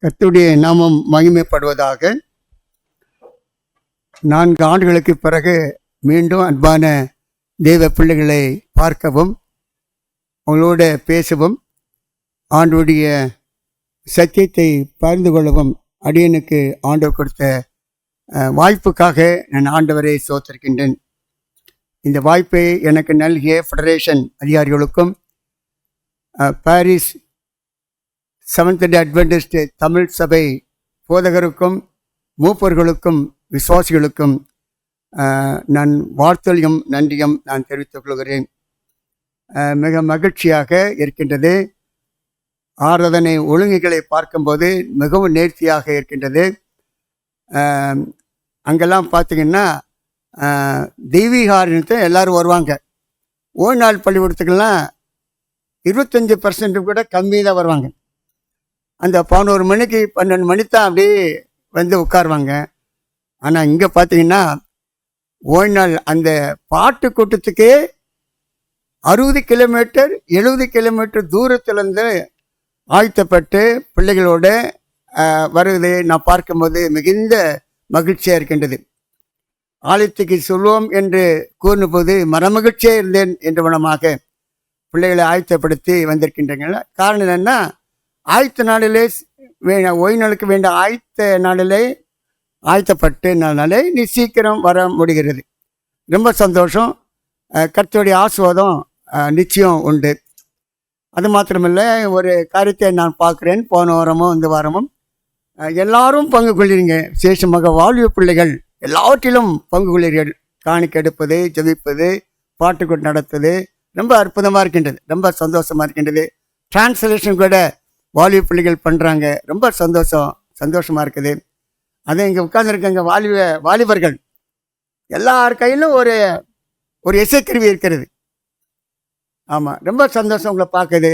கர்த்தருடைய நாமம் மகிமைப்படுவதாக. 4 ஆண்டுகளுக்கு பிறகு மீண்டும் அன்பான தேவ பிள்ளைகளை பார்க்கவும், அவங்களோட பேசவும், ஆண்டவருடைய சத்தியத்தை பகிர்ந்து கொள்ளவும் அடியனுக்கு ஆண்டவர் கொடுத்த வாய்ப்புக்காக நான் ஆண்டவரை ஸ்தோத்திரிக்கின்றேன். இந்த வாய்ப்பை எனக்கு நல்கிய ஃபெடரேஷன் அதிகாரிகளுக்கும், Paris seventh day Adventist Tamil சபை போதகருக்கும், மூப்பர்களுக்கும், விசுவாசிகளுக்கும் நான் வாழ்த்தலையும் நன்றியும் நான் தெரிவித்துக் கொள்கிறேன். மிக மகிழ்ச்சியாக இருக்கின்றது. ஆராதனை ஒழுங்குகளை பார்க்கும்போது மிகவும் நேர்த்தியாக இருக்கின்றது. அங்கெல்லாம் பார்த்திங்கன்னா தெய்வீக ஆராதனை எல்லோரும் வருவாங்க. ஓய்வு நாள் பள்ளிக்கூடத்துக்கெல்லாம் 25% கூட கம்மி தான் வருவாங்க. அந்த 11 மணிக்கு 12 மணி தான் அப்படியே வந்து உட்காருவாங்க. ஆனால் இங்கே பார்த்தீங்கன்னா ஓய்வு நாள் அந்த பாட்டு கூட்டத்துக்கே 60 கிலோமீட்டர் 70 கிலோமீட்டர் தூரத்துலேருந்து ஆழ்த்தப்பட்டு பிள்ளைகளோடு வருவதை நான் பார்க்கும்போது மிகுந்த மகிழ்ச்சியாக இருக்கின்றது. ஆலயத்துக்கு சொல்வோம் என்று கூறினபோது மனமகிழ்ச்சியாக இருந்தேன் என்ற வண்ணமாக பிள்ளைகளை ஆயத்தப்படுத்தி வந்திருக்கின்றன. காரணம் என்னென்னா, ஆயத்த நாளிலே ஓய்வு நாளுக்கு வேண்டிய ஆயத்த நாளிலே ஆயத்தப்பட்டு நாளே நீ சீக்கிரம் வர முடிகிறது. ரொம்ப சந்தோஷம். கர்த்தருடைய ஆசீர்வாதம் நிச்சயம் உண்டு. அது மாத்திரமில்லை, ஒரு காரியத்தை நான் பார்க்குறேன். போன வாரமும் இந்த வாரமும் எல்லாரும் பங்கு கொள்கிறீங்க. விசேஷமாக வாழ்வு பிள்ளைகள் எல்லாவற்றிலும் பங்கு கொள்கிறீர்கள். காணிக்கை எடுப்பது, ஜெபிப்பது, பாட்டுக்கூட்டு நடத்துவது ரொம்ப அற்புதமாக இருக்கின்றது. ரொம்ப சந்தோஷமாக இருக்கின்றது. டிரான்ஸ்லேஷன் கூட வாழ்வு பிள்ளைகள் பண்ணுறாங்க. ரொம்ப சந்தோஷமாக இருக்குது. அது இங்கே உட்கார்ந்துருக்காங்க வாலிபர்கள் எல்லார் கையிலும் ஒரு இசைக்கருவி இருக்கிறது. ஆமாம், ரொம்ப சந்தோஷம் உங்களை பார்க்குது.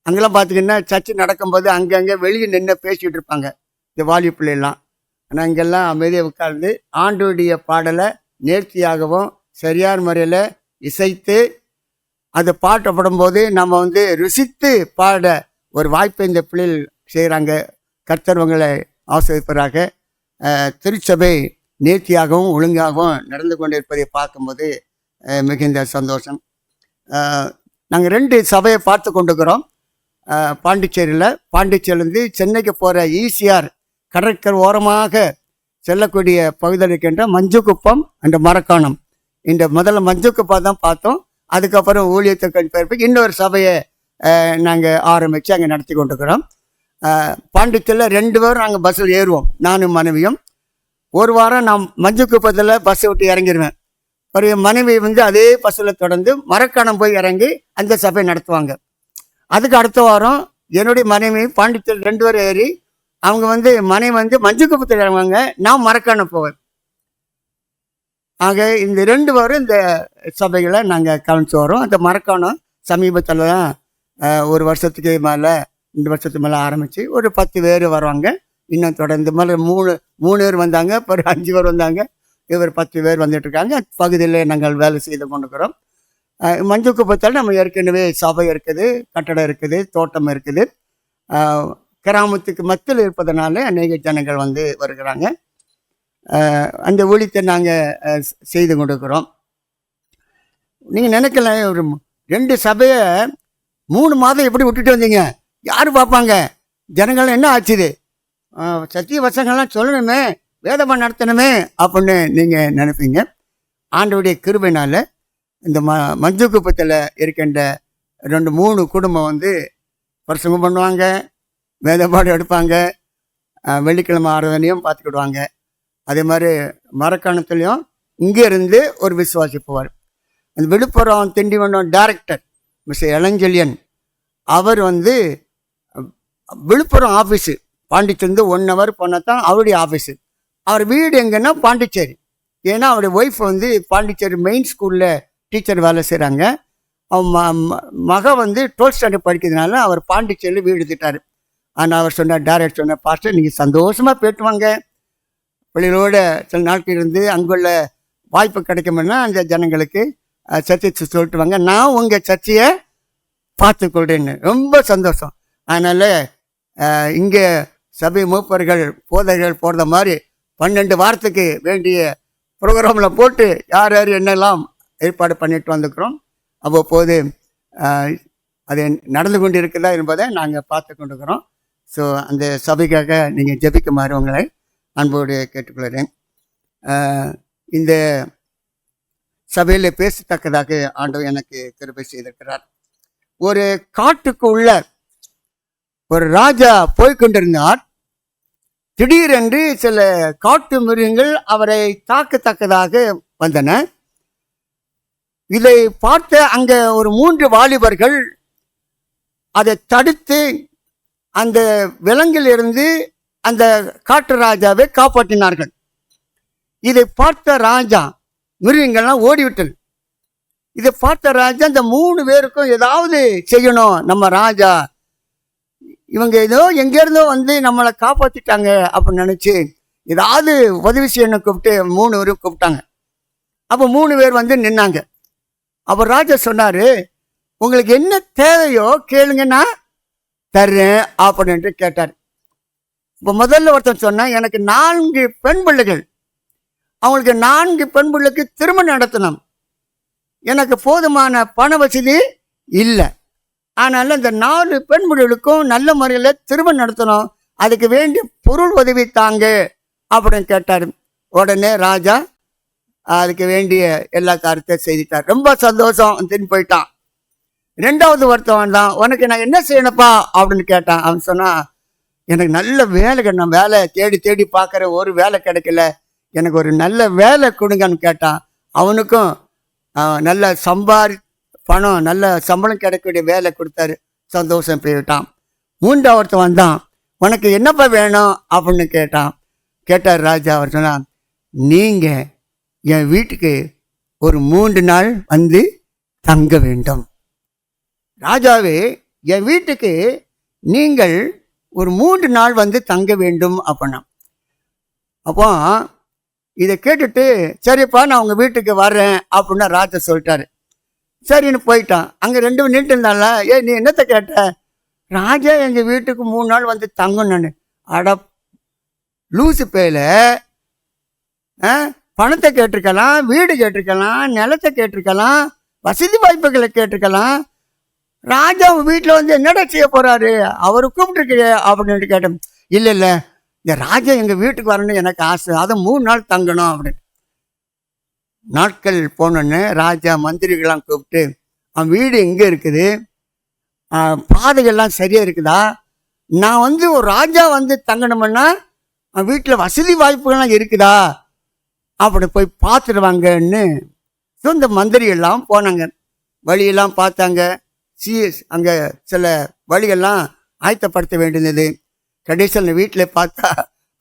அங்கெல்லாம் பார்த்திங்கன்னா சர்ச்சு நடக்கும்போது அங்கங்கே வெளியே நின்று பேசிகிட்டு இருப்பாங்க இந்த வாலிப பிள்ளைலாம். ஆனால் இங்கெல்லாம் அமைதியாக உட்கார்ந்து ஆண்டவருடைய பாடலை நேர்த்தியாகவும் சரியான முறையில் இசைத்து அந்த பாட்டை படும்போது நம்ம ருசித்து பாட ஒரு வாய்ப்பை இந்த பிள்ளைகள் செய்கிறாங்க. கர்த்தர்வங்களை ஆசிரியப்பதாக திருச்சபை நேர்த்தியாகவும் ஒழுங்காகவும் நடந்து கொண்டிருப்பதை பார்க்கும்போது மிகுந்த சந்தோஷம். நாங்கள் 2 சபையை பார்த்து கொண்டுக்கிறோம். பாண்டிச்சேரியிலேருந்து சென்னைக்கு போகிற ஈசிஆர் கடற்கரை ஓரமாக செல்லக்கூடிய பகுதியில் இருக்கின்ற மஞ்சுக்குப்பம் அண்ட் மரக்காணம். இந்த முதல்ல மஞ்சுக்குப்பம் தான் பார்த்தோம். அதுக்கப்புறம் ஊழியத்துக்கு பேருக்கு இன்னொரு சபையை நாங்கள் ஆரம்பித்து அங்கே நடத்தி கொண்டுக்கிறோம். பாண்டிச்சேரியில் 2 பேரும் நாங்கள் பஸ்ஸில் ஏறுவோம், நானும் மனைவியும். ஒரு வாரம் நான் மஞ்சுக்குப்பத்தில் பஸ்ஸை விட்டு இறங்கிடுவேன். ஒரு மனைவி அதே பஸ்ஸில் தொடர்ந்து மரக்காணம் போய் இறங்கி அந்த சபை நடத்துவாங்க. அதுக்கு அடுத்த வாரம் என்னுடைய மனைவி பாண்டிச்சேரி 2 பேர் ஏறி அவங்க மனைவி மஞ்சுக்குப்பத்தில் இறங்குவாங்க, நான் மரக்காணம் போவேன். ஆக இந்த 2 வாரம் இந்த சபைகளை நாங்கள் கவனித்து வரோம். அந்த மரக்காணம் சமீபத்தில் தான் 1 வருஷத்துக்கு மேலே 2 வருஷத்துக்கு மேலே ஆரம்பித்து ஒரு 10 பேர் வருவாங்க. இன்னும் தொடர்ந்து மேலே 3 பேர் வந்தாங்க, அப்புறம் 5 பேர் வந்தாங்க, இவர் 10 பேர் வந்துட்டுருக்காங்க. பகுதியில் நாங்கள் வேலை செய்து கொண்டுக்கிறோம். மஞ்சுக்குப்பத்தில் நம்ம ஏற்கனவே சபை இருக்குது, கட்டடம் இருக்குது, தோட்டம் இருக்குது. கிராமத்துக்கு மத்தியில் இருப்பதனால அநேக ஜனங்கள் வருகிறாங்க. அந்த ஊழியத்தை நாங்கள் செய்து கொண்டிருக்கிறோம். நீங்கள் நினைக்கல, ஒரு 2 சபையை 3 மாதம் எப்படி விட்டுட்டு வந்தீங்க, யார் பார்ப்பாங்க, ஜனங்கள் என்ன ஆச்சுது, சத்திய வசங்கள்லாம் சொல்லணுமே, வேதமாக நடத்தணுமே அப்படின்னு நீங்கள் நினைப்பீங்க. ஆண்டவருடைய கிருபையினால் இந்த மஞ்சுக்குப்பத்தில் இருக்கின்ற 2-3 குடும்பம் பிரசங்கம் பண்ணுவாங்க, வேதப்பாடு எடுப்பாங்க, வெள்ளிக்கிழமை ஆராதனையும் பார்த்துக்கிடுவாங்க. அதே மாதிரி மரக்காணத்துலேயும் இங்கே இருந்து ஒரு விசுவாசி போவார். அந்த விழுப்புரம் திண்டிவனம் டைரக்டர் மிஸ்டர் இளஞ்செழியன் அவர் விழுப்புரம் ஆஃபீஸு பாண்டிச்சேரிந்து 1 hour போனால் தான் அவருடைய ஆஃபீஸு. அவர் வீடு எங்கன்னா பாண்டிச்சேரி. ஏன்னா அவருடைய ஒய்ஃப் பாண்டிச்சேரி மெயின் ஸ்கூலில் டீச்சர் வேலை செய்கிறாங்க. அவன் மக 12th ஸ்டாண்டர்ட் படிக்கிறதுனால அவர் பாண்டிச்சேரியில் வீடு எடுத்துட்டார். ஆனால் அவர் சொன்னார், டைரக்ட் சொன்னார், பாஸ்டர் நீங்கள் சந்தோஷமாக போய்ட்டு வாங்க, பிள்ளைகளோட சில நாட்கள் இருந்து அங்குள்ள வாய்ப்பு கிடைக்கும்னா அந்த ஜனங்களுக்கு சர்ச்சை சொல்லிட்டு வாங்க, நான் உங்கள் சர்ச்சையை பார்த்துக்கொள்றேன்னு. ரொம்ப சந்தோஷம். அதனால் இங்கே சபை மூப்பர்கள் போதகர்கள் போடுற மாதிரி 12 வாரத்துக்கு வேண்டிய ப்ரோக்ராமில் போட்டு யார் யார் என்னெல்லாம் ஏற்பாடு பண்ணிட்டு வந்துக்கிறோம். அவ்வப்போது அது நடந்து கொண்டு இருக்குதா என்பதை நாங்கள் பார்த்து கொண்டுக்கிறோம். ஸோ அந்த சபைக்காக நீங்கள் ஜெபிக்குமாறு உங்களை அன்போடு கேட்டுக்கொள்கிறேன். இந்த சபையில் பேசத்தக்கதாக ஆண்டவர் எனக்கு கிருபை செய்திருக்கிறார். ஒரு காட்டுக்கு உள்ள ஒரு ராஜா போய்கொண்டிருந்தார். திடீரென்று சில காட்டு மிருகங்கள் அவரை தாக்கத்தக்கதாக வந்தன. இதை பார்த்த அங்கே ஒரு 3 வாலிபர்கள் அதை தடுத்து அந்த விலங்கிலிருந்து அந்த காட்டு ராஜாவை காப்பாற்றினார்கள். இதை பார்த்த ராஜா, மிருகங்கள்லாம் ஓடிவிட்டது. இதை பார்த்த ராஜா இந்த 3 பேருக்கும் ஏதாவது செய்யணும், நம்ம ராஜா இவங்க ஏதோ எங்கேருந்தோ வந்து நம்மளை காப்பாற்றிட்டாங்க அப்படின்னு நினச்சி ஏதாவது உதவி செய்யணும் கூப்பிட்டு 3 பேரும் கூப்பிட்டாங்க. அப்போ 3 பேர் வந்து நின்னாங்க. அப்போ ராஜா சொன்னார், உங்களுக்கு என்ன தேவையோ கேளுங்கன்னா தர்றேன் அப்படின்ட்டு கேட்டார். இப்போ முதல்ல ஒருத்தன் சொன்னான், எனக்கு 4 பெண் பிள்ளைகள், அவங்களுக்கு 4 பெண் பிள்ளைக்கு திருமணம் நடத்தணும். எனக்கு போதுமான பண வசதி இல்லை, ஆனாலும் இந்த 4 பெண் பிள்ளைகளுக்கும் நல்ல முறையில் திருமணம் நடத்தணும், அதுக்கு வேண்டிய பொருள் உதவி தாங்க அப்படின்னு கேட்டார். உடனே ராஜா அதுக்கு வேண்டிய எல்லா காரியத்தையும் செய்துட்டார். ரொம்ப சந்தோஷம், திரும்பி போயிட்டான். 2வது ஒருத்தவன் தான், உனக்கு நான் என்ன செய்யணுப்பா அப்படின்னு கேட்டான். அவன் சொன்னான், எனக்கு நல்ல வேலை, நான் வேலை தேடி தேடி பார்க்குற ஒரு வேலை கிடைக்கல, எனக்கு ஒரு நல்ல வேலை கொடுங்கன்னு கேட்டான். அவனுக்கும் நல்ல பணம், நல்ல சம்பளம் கிடைக்கக்கூடிய வேலை கொடுத்தாரு. சந்தோஷம் போயிட்டான். 3வது ஒருத்தவன் தான், உனக்கு என்னப்பா வேணும் அப்படின்னு கேட்டார் ராஜா. அவர் சொன்னான், நீங்கள் என் வீட்டுக்கு ஒரு 3 நாள் வந்து தங்க வேண்டும். ராஜாவே, என் வீட்டுக்கு நீங்கள் ஒரு 3 நாள் வந்து தங்க வேண்டும் அப்படின்னா. அப்போ இதை கேட்டுட்டு, சரிப்பா நான் உங்கள் வீட்டுக்கு வர்றேன் அப்படின்னா ராஜா சொல்லிட்டாரு. சரின்னு போயிட்டான். அங்கே 2 நின்று இருந்தால, நீ என்னத்தை கேட்ட? ராஜா எங்கள் வீட்டுக்கு 3 நாள் வந்து தங்கணும். அட லூசு பேல, பணத்தை கேட்டிருக்கலாம், வீடு கேட்டிருக்கலாம், நிலத்தை கேட்டிருக்கலாம், வசதி வாய்ப்புகளை கேட்டிருக்கலாம். ராஜா வீட்டில் வந்து என்னடா செய்ய போறாரு, அவரு கூப்பிட்டுருக்க அப்படின்ட்டு கேட்டேன். இல்லை, இந்த ராஜா எங்கள் வீட்டுக்கு வரணும்னு எனக்கு ஆசை, அதை 3 நாள் தங்கணும் அப்படின்னு. நாட்கள் போனோன்னு ராஜா மந்திரிகள்லாம் கூப்பிட்டு, அவன் வீடு எங்கே இருக்குது, பாதைகள்லாம் சரியாக இருக்குதா, நான் வந்து ஒரு ராஜா வந்து தங்கணும்னா அவன் வீட்டில் வசதி வாய்ப்புகள்லாம் இருக்குதா அப்படி போய் பார்த்துடுவாங்கன்னு இந்த மந்திரிகள்லாம் போனாங்க. வழியெல்லாம் பார்த்தாங்க. அங்கே சில வழிகள்லாம் ஆயத்தப்படுத்த வேண்டியது. கடைசியில் வீட்டில் பார்த்தா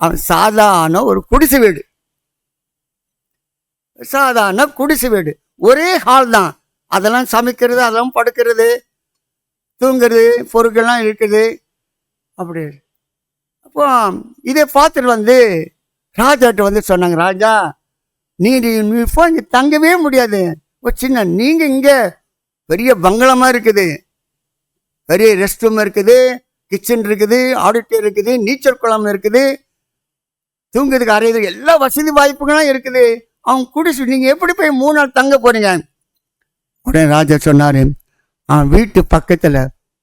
அவன் சாதாரண ஒரு குடிசை வீடு, சாதாரண குடிசை வீடு, ஒரே ஹால் தான். அதெல்லாம் சமைக்கிறது, அதெல்லாம் படுக்கிறது, தூங்குறது, பொருட்கள்லாம் இருக்குது அப்படி. அப்போ இதை பார்த்துட்டு வந்து ராஜாட்ட வந்து சொன்னாங்க, ராஜா நீ இப்போ இங்கே தங்கவே முடியாது, ஒரு சின்ன நீங்கள் இங்கே பெரிய பங்களாமாக இருக்குது, பெரிய ரெஸ்ட் ரூம் இருக்குது, கிச்சன் இருக்குது, ஆடிட்டோரியம் இருக்குது, நீச்சல் குளம் இருக்குது, தூங்குறதுக்கு அறையுது, எல்லா வசதி வாய்ப்புகளும் இருக்குது. அவன் குடிச்சு நீங்கள் எப்படி போய் 3 நாள் தங்க போறீங்க? உடனே ராஜா சொன்னார், அவன் வீட்டு பக்கத்தில்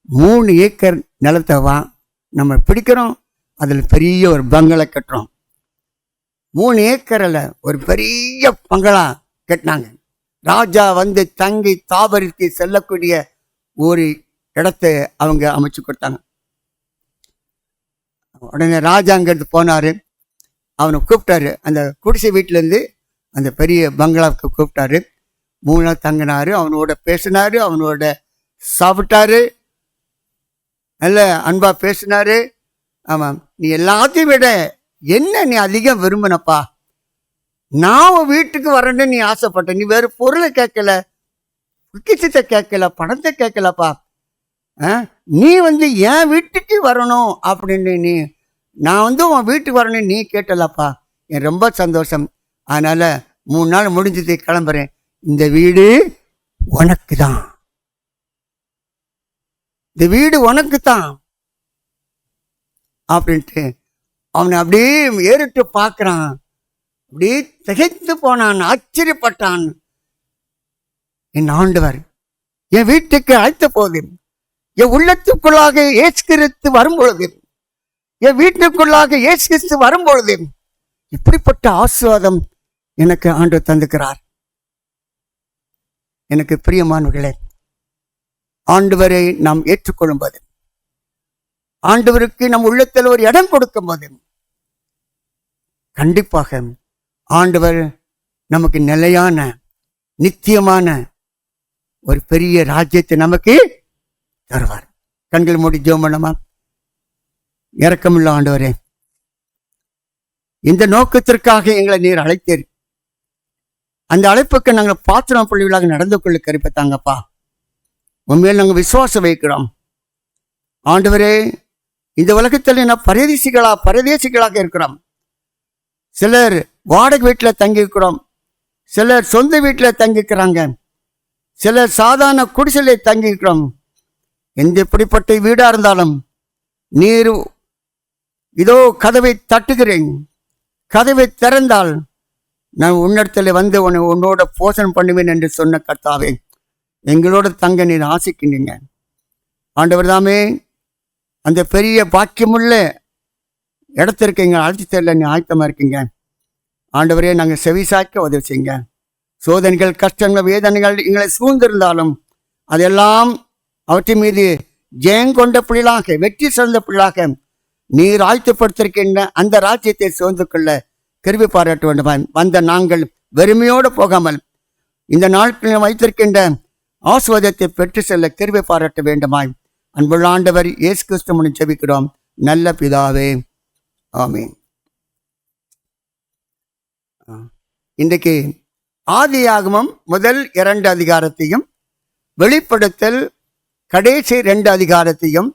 3 ஏக்கர் நிலத்தை நம்ம பிடிக்கிறோம், அதில் பெரிய ஒரு பங்களா கட்டுறோம். 3 ஏக்கரில் ஒரு பெரிய பங்களா கட்டினாங்க. ராஜா வந்து தங்கி தாபரிக்கு செல்லக்கூடிய ஒரு இடத்தை அவங்க அமைச்சு கொடுத்தாங்க. உடனே ராஜா அங்கிருந்து போனார். அவனை கூப்பிட்டாரு, அந்த குடிசை வீட்டிலேருந்து அந்த பெரிய பங்களாவுக்கு கூப்பிட்டாரு. 3 நாள் தங்கினாரு. அவனோட பேசினாரு, அவனோட சாப்பிட்டாரு, நல்ல அன்பா பேசினாரு. ஆமாம், நீ எல்லாத்தையும் விட என்ன நீ அதிகம் விரும்பினப்பா, நான் உன் வீட்டுக்கு வரேன்னு நீ ஆசைப்பட்ட, நீ வேறு பொருளை கேட்கல, பொக்கிஷத்தை கேட்கல, பணத்தை கேட்கலப்பா, நீ வந்து என் வீட்டுக்கு வரணும் அப்படின்னு நான் வந்து உன் வீட்டுக்கு வரணும்னு நீ கேட்டலப்பா, என் ரொம்ப சந்தோஷம். அதனால 3 நாள் முடிஞ்சது, கிளம்புறேன். இந்த வீடு உனக்கு தான், இந்த வீடு உனக்கு தான். அப்படின்ட்டு அவனை அப்படியே ஏறிட்டு பார்க்குறான். அப்படியே திகைத்து போனான், ஆச்சரியப்பட்டான். என் ஆண்டவர் என் வீட்டுக்கு அழைத்த போது, என் உள்ளத்துக்குள்ளாக இயேசு கிறிஸ்து வரும்பொழுது, என் வீட்டுக்குள்ளாக இயேசு கிறிஸ்து வரும்பொழுது இப்படிப்பட்ட ஆசீர்வாதம் எனக்கு ஆண்டவர் தந்துக்கிறார். எனக்கு பிரியமானவர்களே, ஆண்டவரை நாம் ஏற்றுக்கொள்ளும் போது, ஆண்டவருக்கு நம் உள்ளத்தில் ஒரு இடம் கொடுக்கும் போது, கண்டிப்பாக ஆண்டவர் நமக்கு நிலையான நித்தியமான ஒரு பெரிய ராஜ்யத்தை நமக்கு தருவார். கண்கள் மூடி ஜெபம் பண்ணுமா. இரக்கமுள்ள ஆண்டவரே, இந்த நோக்கத்திற்காக எங்களை நீர் அழைத்தீர். அந்த அழைப்புக்கு நாங்கள் பாத்திரம் பிள்ளைகளாக நடந்து கொள்ள கருப்பத்தாங்கப்பா. உண்மையில் நாங்கள் விசுவாசம் வைக்கிறோம். ஆண்டவரே, இந்த உலகத்தில் நான் பரதேசிகளாக இருக்கிறோம். சிலர் வாடகை வீட்டில் தங்கியிருக்கிறோம், சிலர் சொந்த வீட்டில் தங்கிக்கிறாங்க, சிலர் சாதாரண குடிசையிலே தங்கியிருக்கிறோம். எந்த எப்படிப்பட்ட வீடாக இருந்தாலும் நீர் இதோ கதவை தட்டுகிறேன், கதவை திறந்தால் நான் உன்னிடத்தில் வந்து உன்னோட போஷணம் பண்ணுவேன் என்று சொன்ன கர்த்தாவே, எங்களோட தங்க நீர் ஆசிக்கின்றீங்க. ஆண்டவர் தாமே அந்த பெரிய பாக்கியமுள்ள இடத்திற்கு எங்களை அழைச்சி செல்ல நீ ஆயத்தமாக இருக்கீங்க. ஆண்டவரே, நாங்கள் செவிசாய்க்க உதவி செய்யுங்க. சோதனைகள், கஷ்டங்கள், வேதனைகள் எங்களை சூழ்ந்திருந்தாலும் அதெல்லாம் அவற்றின் மீது ஜெயங்கொண்ட பிள்ளைகளாக, வெற்றி சிறந்த பிள்ளைகளாக நீர் ஆயத்தப்படுத்திருக்கின்ற அந்த ராஜ்யத்தை சூழ்ந்து கொள்ள கிருபை பாராட்ட வேண்டுமாய். வந்த நாங்கள் வெறுமையோடு போகாமல் இந்த நாட்களில் வைத்திருக்கின்ற ஆசீர்வாதத்தை பெற்று செல்ல கிருபை பாராட்ட வேண்டுமாய். அன்புள்ள ஆண்டவர் இயேசு கிறிஸ்து மூலம் ஜெபிக்கிறோம் நல்ல பிதாவே, ஆமீன். இன்றைக்கு ஆதியாகமம் முதல் 2 அதிகாரத்தையும் வெளிப்படுத்தல் கடைசி 2 அதிகாரத்தையும்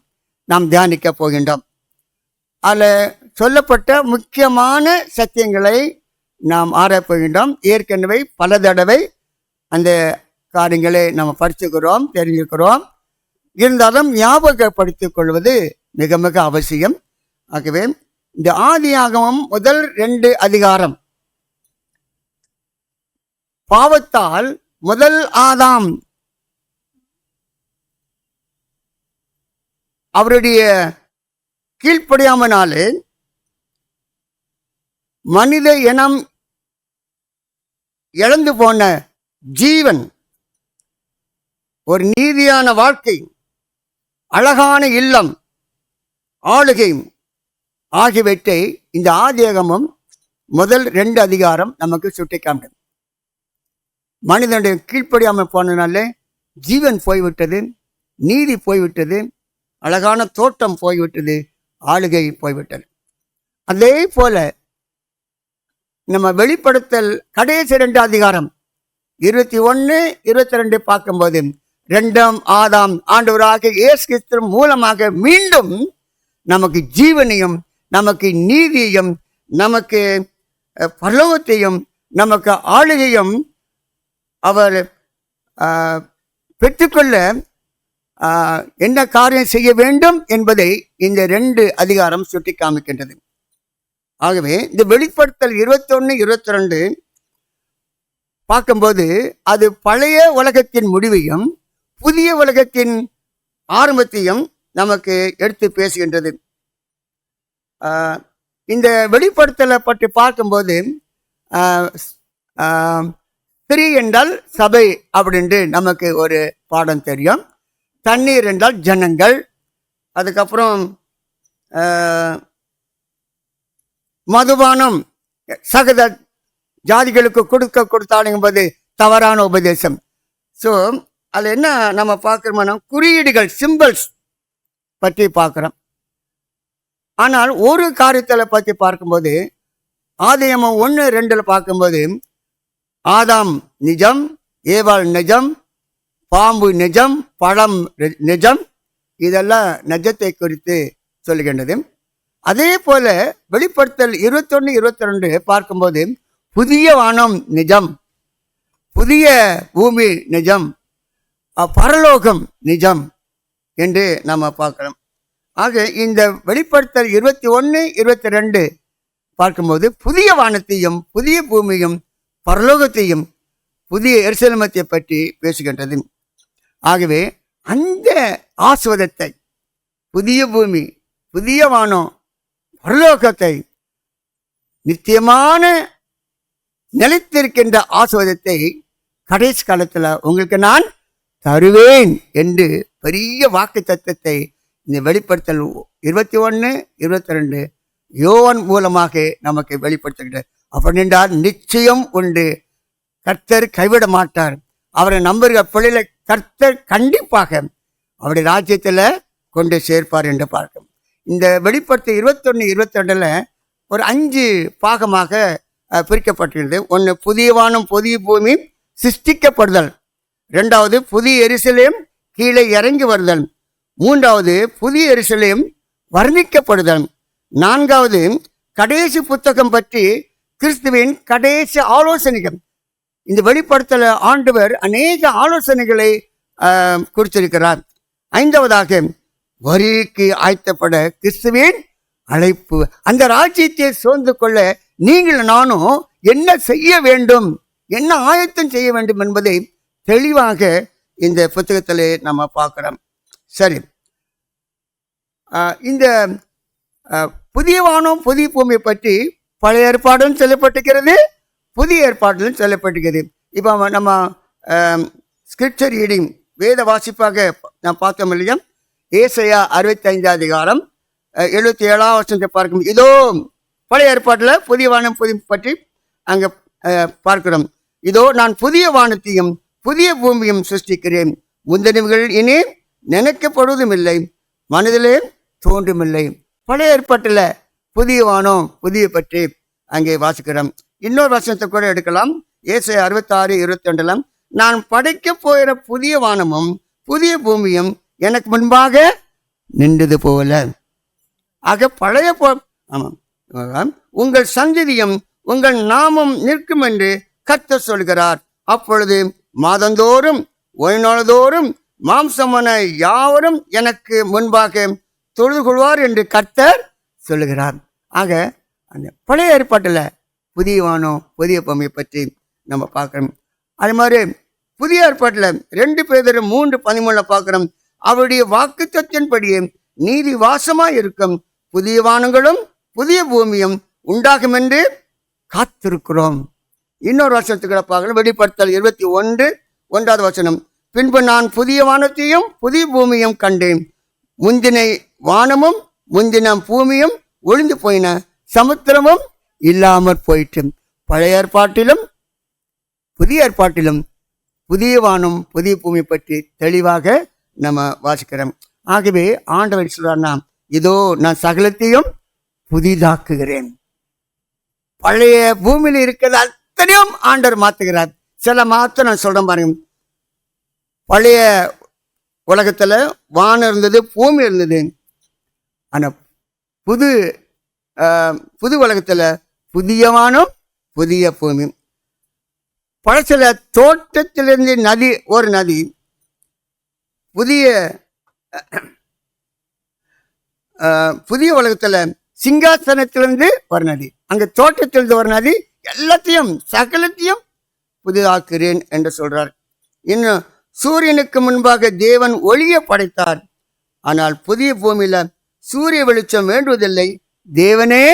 நாம் தியானிக்க போகின்றோம். அதில் சொல்லப்பட்ட முக்கியமான சத்தியங்களை நாம் ஆராய்கின்றோம். ஏற்கனவே பல தடவை அந்த காரியங்களை நாம் படிச்சுக்கிறோம், தெரிஞ்சுக்கிறோம். இருந்தாலும் ஞாபகப்படுத்திக் கொள்வது மிக மிக அவசியம். ஆகவே இந்த ஆதியாகமம் முதல் 2 அதிகாரம், பாவத்தால் முதல் ஆதாம் அவருடைய கீழ்ப்படியாமனாலே மனித இனம் இழந்து போன ஜீவன், ஒரு நீதியான வாழ்க்கை, அழகான இல்லம், ஆளுகை ஆகியவற்றை இந்த ஆதியாகமம் முதல் 2 அதிகாரம் நமக்கு சுட்டி காமிக்கும். மனிதனுடைய கீழ்ப்படியாமல் போனதுனால ஜீவன் போய்விட்டது, நீதி போய்விட்டது, அழகான தோட்டம் போய்விட்டது, ஆளுகை போய்விட்டது. அதே போல நம்ம வெளிப்படுத்தல் கடைசி 2 அதிகாரம் 21, 22 பார்க்கும்போது 2ஆம் ஆதாம் ஆண்டவராக இயேசு கிறிஸ்து மூலமாக மீண்டும் நமக்கு ஜீவனையும், நமக்கு நீதியையும், நமக்கு பரலோகத்தையும், நமக்கு ஆளுகையும் அவர் பெற்றுக்கொள்ள என்ன காரியம் செய்ய வேண்டும் என்பதை இந்த 2 அதிகாரம் சுட்டி காமிக்கின்றது. ஆகவே இந்த வெளிப்படுத்தல் 21, 22 பார்க்கும்போது அது பழைய உலகத்தின் முடிவையும் புதிய உலகத்தின் ஆரம்பத்தையும் நமக்கு எடுத்து பேசுகின்றது. இந்த வெளிப்படுத்தலை பற்றி பார்க்கும்போது ஸ்திரீ என்றால் சபை அப்படின்ட்டு நமக்கு ஒரு பாடம் தெரியும். தண்ணீர் என்றால் ஜனங்கள், அதுக்கப்புறம் மதுபானம் சகத ஜாதிகளுக்கு கொடுத்தாலுங்கும்போது தவறான உபதேசம். ஸோ அது என்ன நம்ம பார்க்குறோம்னா குறியீடுகள், சிம்பிள்ஸ் பற்றி பார்க்குறோம். ஆனால் ஒரு காரியத்தில் பற்றி பார்க்கும்போது ஆதியாகமம் 1, 2 பார்க்கும்போது ஆதாம் நிஜம், ஏவாள் நிஜம், பாம்பு நிஜம், பழம் நிஜம், இதெல்லாம் நிஜத்தை குறித்து சொல்லுகின்றது. அதே போல வெளிப்படுத்தல் 21, 22 பார்க்கும்போது புதிய வானம் நிஜம், புதிய பூமி நிஜம், பரலோகம் நிஜம் என்று நம்ம பார்க்கிறோம். ஆக இந்த வெளிப்படுத்தல் 21, 22 பார்க்கும்போது புதிய வானத்தையும் புதிய பூமியும் பரலோகத்தையும் புதிய எருசலேமத்தை பற்றி பேசுகின்றது. ஆகவே அந்த ஆசீர்வாதத்தை, புதிய பூமி, புதிய வானம், பரலோகத்தை, நித்தியமான நிலைத்திருக்கின்ற ஆசீர்வாதத்தை கடைசி காலத்தில் உங்களுக்கு நான் தருவேன் என்று பெரிய வாக்கு தத்தத்தை இந்த வெளிப்படுத்தல் 21, 22 யோவான் மூலமாக நமக்கு வெளிப்படுத்துகிறார். அப்படின்றால் நிச்சயம் உண்டு, கர்த்தர் கைவிட மாட்டார். அவரை நம்புகிற பிள்ளைகளை கர்த்தர் கண்டிப்பாக அவருடைய ராஜ்யத்தில் கொண்டு சேர்ப்பார் என்று பார்க்கும். இந்த வெளிப்படுத்தல் 21, 22 ஒரு 5 பாகமாக பிரிக்கப்பட்டிருந்தது. ஒன்று, புதிய வானம் புதிய பூமி சிருஷ்டிக்கப்படுதல். 2வது, புதிய எருசலேம் கீழே இறங்கி வருதல். 3வது, புதிய எருசலேம் வர்ணிக்கப்படுதல். 4வது, கடைசி புத்தகம் பற்றி கிறிஸ்துவின் கடைசி ஆலோசனைகள். இந்த வெளிப்படுத்தல ஆண்டவர் அநேக ஆலோசனைகளை குறித்திருக்கிறார். 5வதாக, வரிக்கு ஆயத்தப்பட கிறிஸ்துவின் அழைப்பு. அந்த ராஜ்யத்தை சூழ்ந்து கொள்ள நீங்கள் நானும் என்ன செய்ய வேண்டும், என்ன ஆயத்தம் செய்ய வேண்டும் என்பதை தெளிவாக இந்த புத்தகத்திலே நம்ம பார்க்கிறோம். சரி, இந்த புதிய வானம் புதிய பூமியை பற்றி பழைய ஏற்பாடும் சொல்லப்பட்டிருக்கிறது, புதிய ஏற்பாட்டிலும் சொல்லப்பட்டிருக்கிறது. இப்போ நம்ம ஸ்கிரிப்சர் ரீடிங் வேத வாசிப்பாக நான் பார்த்தோம் இல்லையா, ஏசாயா 65 அதிகாரம் 77ஆம் வசனத்தை பார்க்கும். இதோ பழைய ஏற்பாட்டில் புதிய வானம் புதிய பற்றி அங்கே பார்க்கிறோம். இதோ நான் புதிய வானத்தையும் புதிய பூமியும் சிருஷ்டிக்கிறேன், முந்தனவுகள் இனி நினைக்கப்படுவதும் இல்லை, மனதிலே தோன்றுமில்லை. பழைய ஏற்பாட்டில் புதிய வானம் புதிய பற்றி அங்கே வாசிக்கிறோம். இன்னொரு வசனத்தை கூட எடுக்கலாம். ஏசாயா 66, 22 நான் படைக்க போகிற புதிய வானமும் புதிய பூமியும் எனக்கு முன்பாக நின்றது போல. ஆக பழைய ஆமாம், உங்கள் சந்ததியும் உங்கள் நாமம் நிற்கும் என்று கர்த்தர் சொல்கிறார். அப்பொழுது மாதந்தோறும் ஓய்நாள்தோறும் மாம்சமான யாவரும் எனக்கு முன்பாக தொழுது கொள்வார் என்று கர்த்தர் சொல்லுகிறார். ஆக அந்த பழைய ஏற்பாட்டில் புதிய வானம் புதிய பூமியை பற்றி நம்ம பார்க்குறோம். அது மாதிரி புதிய ஏற்பாட்டில் 2 பேதுரு 3:13 பார்க்குறோம். அவருடைய வாக்குத்தத்தின்படியே நீதி வாசமாக இருக்கும் புதிய வானங்களும் புதிய பூமியும் உண்டாகும் என்று காத்திருக்கிறோம். இன்னொரு வசனத்துக்களை பார்க்கலாம். வெளிப்படுத்தல் 21, 1வது வசனம், பின்பு நான் புதிய வானத்தையும் புதிய பூமியும் கண்டேன், முந்தின வானமும் முந்தின பூமியும் ஒழிந்து போயின, சமுத்திரமும் இல்லாமற் போயிற்று. பழைய ஏற்பாட்டிலும் புதிய ஏற்பாட்டிலும் புதிய வானம் புதிய பூமி பற்றி தெளிவாக நம்ம வாசிக்கிறோம். ஆகவே ஆண்டவர் சொல்றார்னா, இதோ நான் சகலத்தையும் புதிதாக்குகிறேன். பழைய பூமியில் இருக்கிறது அத்தனையும் ஆண்டவர் மாத்துகிறார். சில மாத்திரம் நான் சொல்றேன் பாருங்க. பழைய உலகத்துல வானம் இருந்தது, பூமி இருந்தது. ஆனா புது உலகத்துல புதிய வானம் புதிய பூமி. பழசில தோட்டத்திலிருந்து நதி, ஒரு நதி, புதிய உலகத்துல சிங்காசனத்திலிருந்து ஒரு நதி, அங்க தோட்டத்திலிருந்து ஒரு நதி, எல்லாத்தையும் சகலத்தையும் புதிதாக்குறேன் என்று சொல்றார். இன்னும் சூரியனுக்கு முன்பாக தேவன் ஒளியை படைத்தார், ஆனால் புதிய பூமியில சூரிய வெளிச்சம் வேண்டுவதில்லை, தேவனே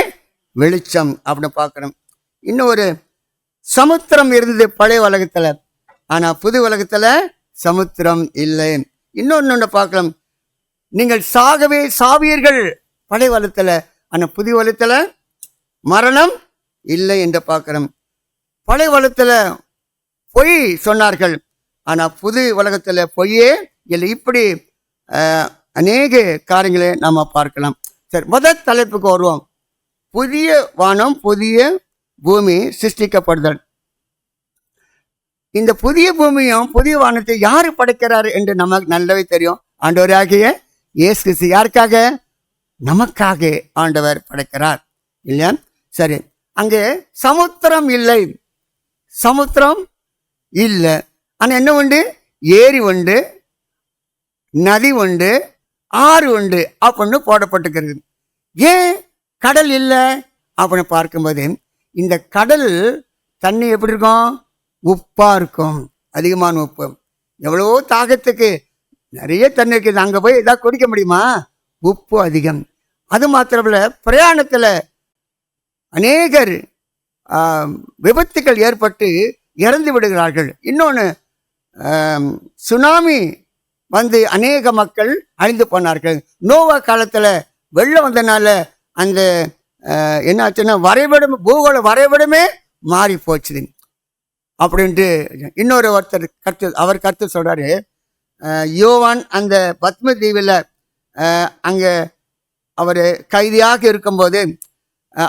வெளிச்சம் அப்படின்னு பார்க்கிறோம். இன்னொரு சமுத்திரம் இருந்தது பழைய உலகத்துல, ஆனா புது உலகத்துல சமுத்திரம் இல்லை. இன்னொன்னு பார்க்கலாம், நீங்கள் சாகவே சாவீர்கள் பழைய உலகத்துல, ஆனா புதிய உலகத்துல மரணம் இல்லை என்று பார்க்கிறோம். பழைய உலகத்துல பொய் சொன்னார்கள், ஆனா புது உலகத்துல பொய்யே இல்லை. இப்படி அநேக காரியங்களை நாம பார்க்கலாம். சரி, முதல் தலைப்புக்கு வருவோம். புதிய வானம் புதிய பூமி சிருஷ்டிக்கப்படுதல். இந்த புதிய பூமியும் புதிய வானத்தை யாரு படைக்கிறார் என்று நமக்கு நல்லாவே தெரியும். ஆண்டவராகிய இயேசு கிறிஸ்து. யாருக்காக? நமக்காக ஆண்டவர் படைக்கிறார் இல்லையா? சரி, அங்கே சமுத்திரம் இல்லை, சமுத்திரம் இல்லை. ஆனா என்ன உண்டு? ஏரி உண்டு, நதி உண்டு, ஆறு உண்டு அப்படின்னு போடப்பட்டிருக்கிறது. ஏன் கடல் இல்லை அப்படின்னு பார்க்கும்போது, இந்த கடல் தண்ணி எப்படி இருக்கும்? உப்பாக இருக்கும், அதிகமான உப்பு. எவ்வளோ தாகத்துக்கு நிறைய தண்ணி இருக்குது, அங்கே போய் எதாவது குடிக்க முடியுமா? உப்பு அதிகம். அது மாத்திரமில்ல, பிரயாணத்தில் அநேகர் விபத்துக்கள் ஏற்பட்டு இறந்து விடுகிறார்கள். இன்னொன்று, சுனாமி வந்து அநேக மக்கள் அழிந்து போனார்கள். நோவா காலத்தில் வெள்ளம் வந்தனால அந்த என்னாச்சுன்னா வரைபடம், பூகோள வரைபடமே மாறி போச்சுது அப்படின்ட்டு இன்னொரு ஒருத்தர் அவர் கருத்து சொல்கிறாரு. யோவான் அந்த பத்ம தீவில் அங்கே அவர் கைதியாக இருக்கும்போது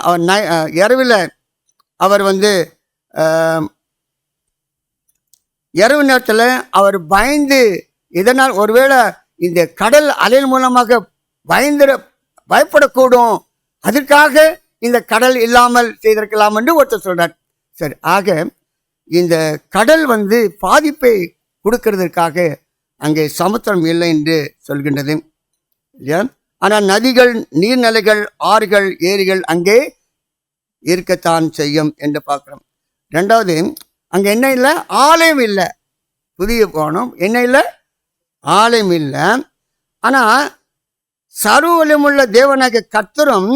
அவர் இரவில் அவர் வந்து இரவு நேரத்தில் அவர் பயந்து, இதனால் ஒருவேளை இந்த கடல் அலையின் மூலமாக பயப்படக்கூடும், அதற்காக இந்த கடல் இல்லாமல் செய்திருக்கலாம் என்று ஒருத்தர் சொல்றார். சரி, ஆக இந்த கடல் வந்து பாதிப்பை கொடுக்கறதற்காக அங்கே சமுத்திரம் இல்லை என்று சொல்கின்றது இல்லையா? ஆனால் நதிகள், நீர்நிலைகள், ஆறுகள், ஏரிகள் அங்கே இருக்கத்தான் செய்யும் என்று பார்க்குறோம். ரெண்டாவது, அங்கே என்ன இல்லை? ஆலயம் இல்லை. புதிய போனோம், என்ன இல்லை? ஆலயம் இல்லை. ஆனால் சர்வவல்லமையுள்ள தேவனாகிய கர்த்தரும்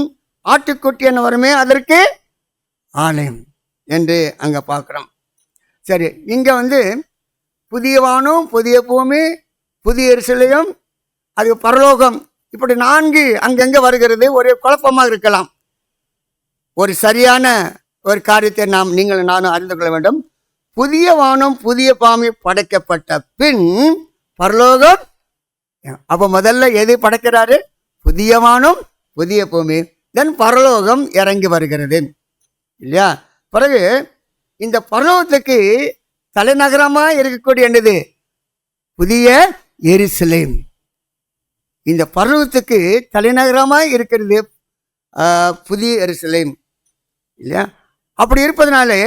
ஆட்டுக்குட்டியானவருமே அதற்கு ஆலயம் என்று அங்கே பார்க்குறோம். சரி, இங்கே வந்து புதிய வானம், புதிய பூமி, புதிய எருசலேம், அது பரலோகம், இப்படி 4 அங்கங்கே வருகிறது. ஒரே குழப்பமாக இருக்கலாம். ஒரு சரியான ஒரு காரியத்தை நீங்கள் நானும் அறிந்து கொள்ள வேண்டும். புதிய வானம், புதிய பூமி படைக்கப்பட்ட பின் பரலோகம். அப்போ முதல்ல எது படைக்கிறாரு? புதிய வானம், புதிய பூமி, தென் பரலோகம் இறங்கி வருகிறது இல்லையா? பிறகு இந்த பரலோகத்துக்கு தலைநகரமாக இருக்கக்கூடிய என்னது? புதிய எருசலேம். இந்த பரலோகத்துக்கு தலைநகரமாக இருக்கிறது புதிய எருசலேம் இல்லையா? அப்படி இருப்பதனாலே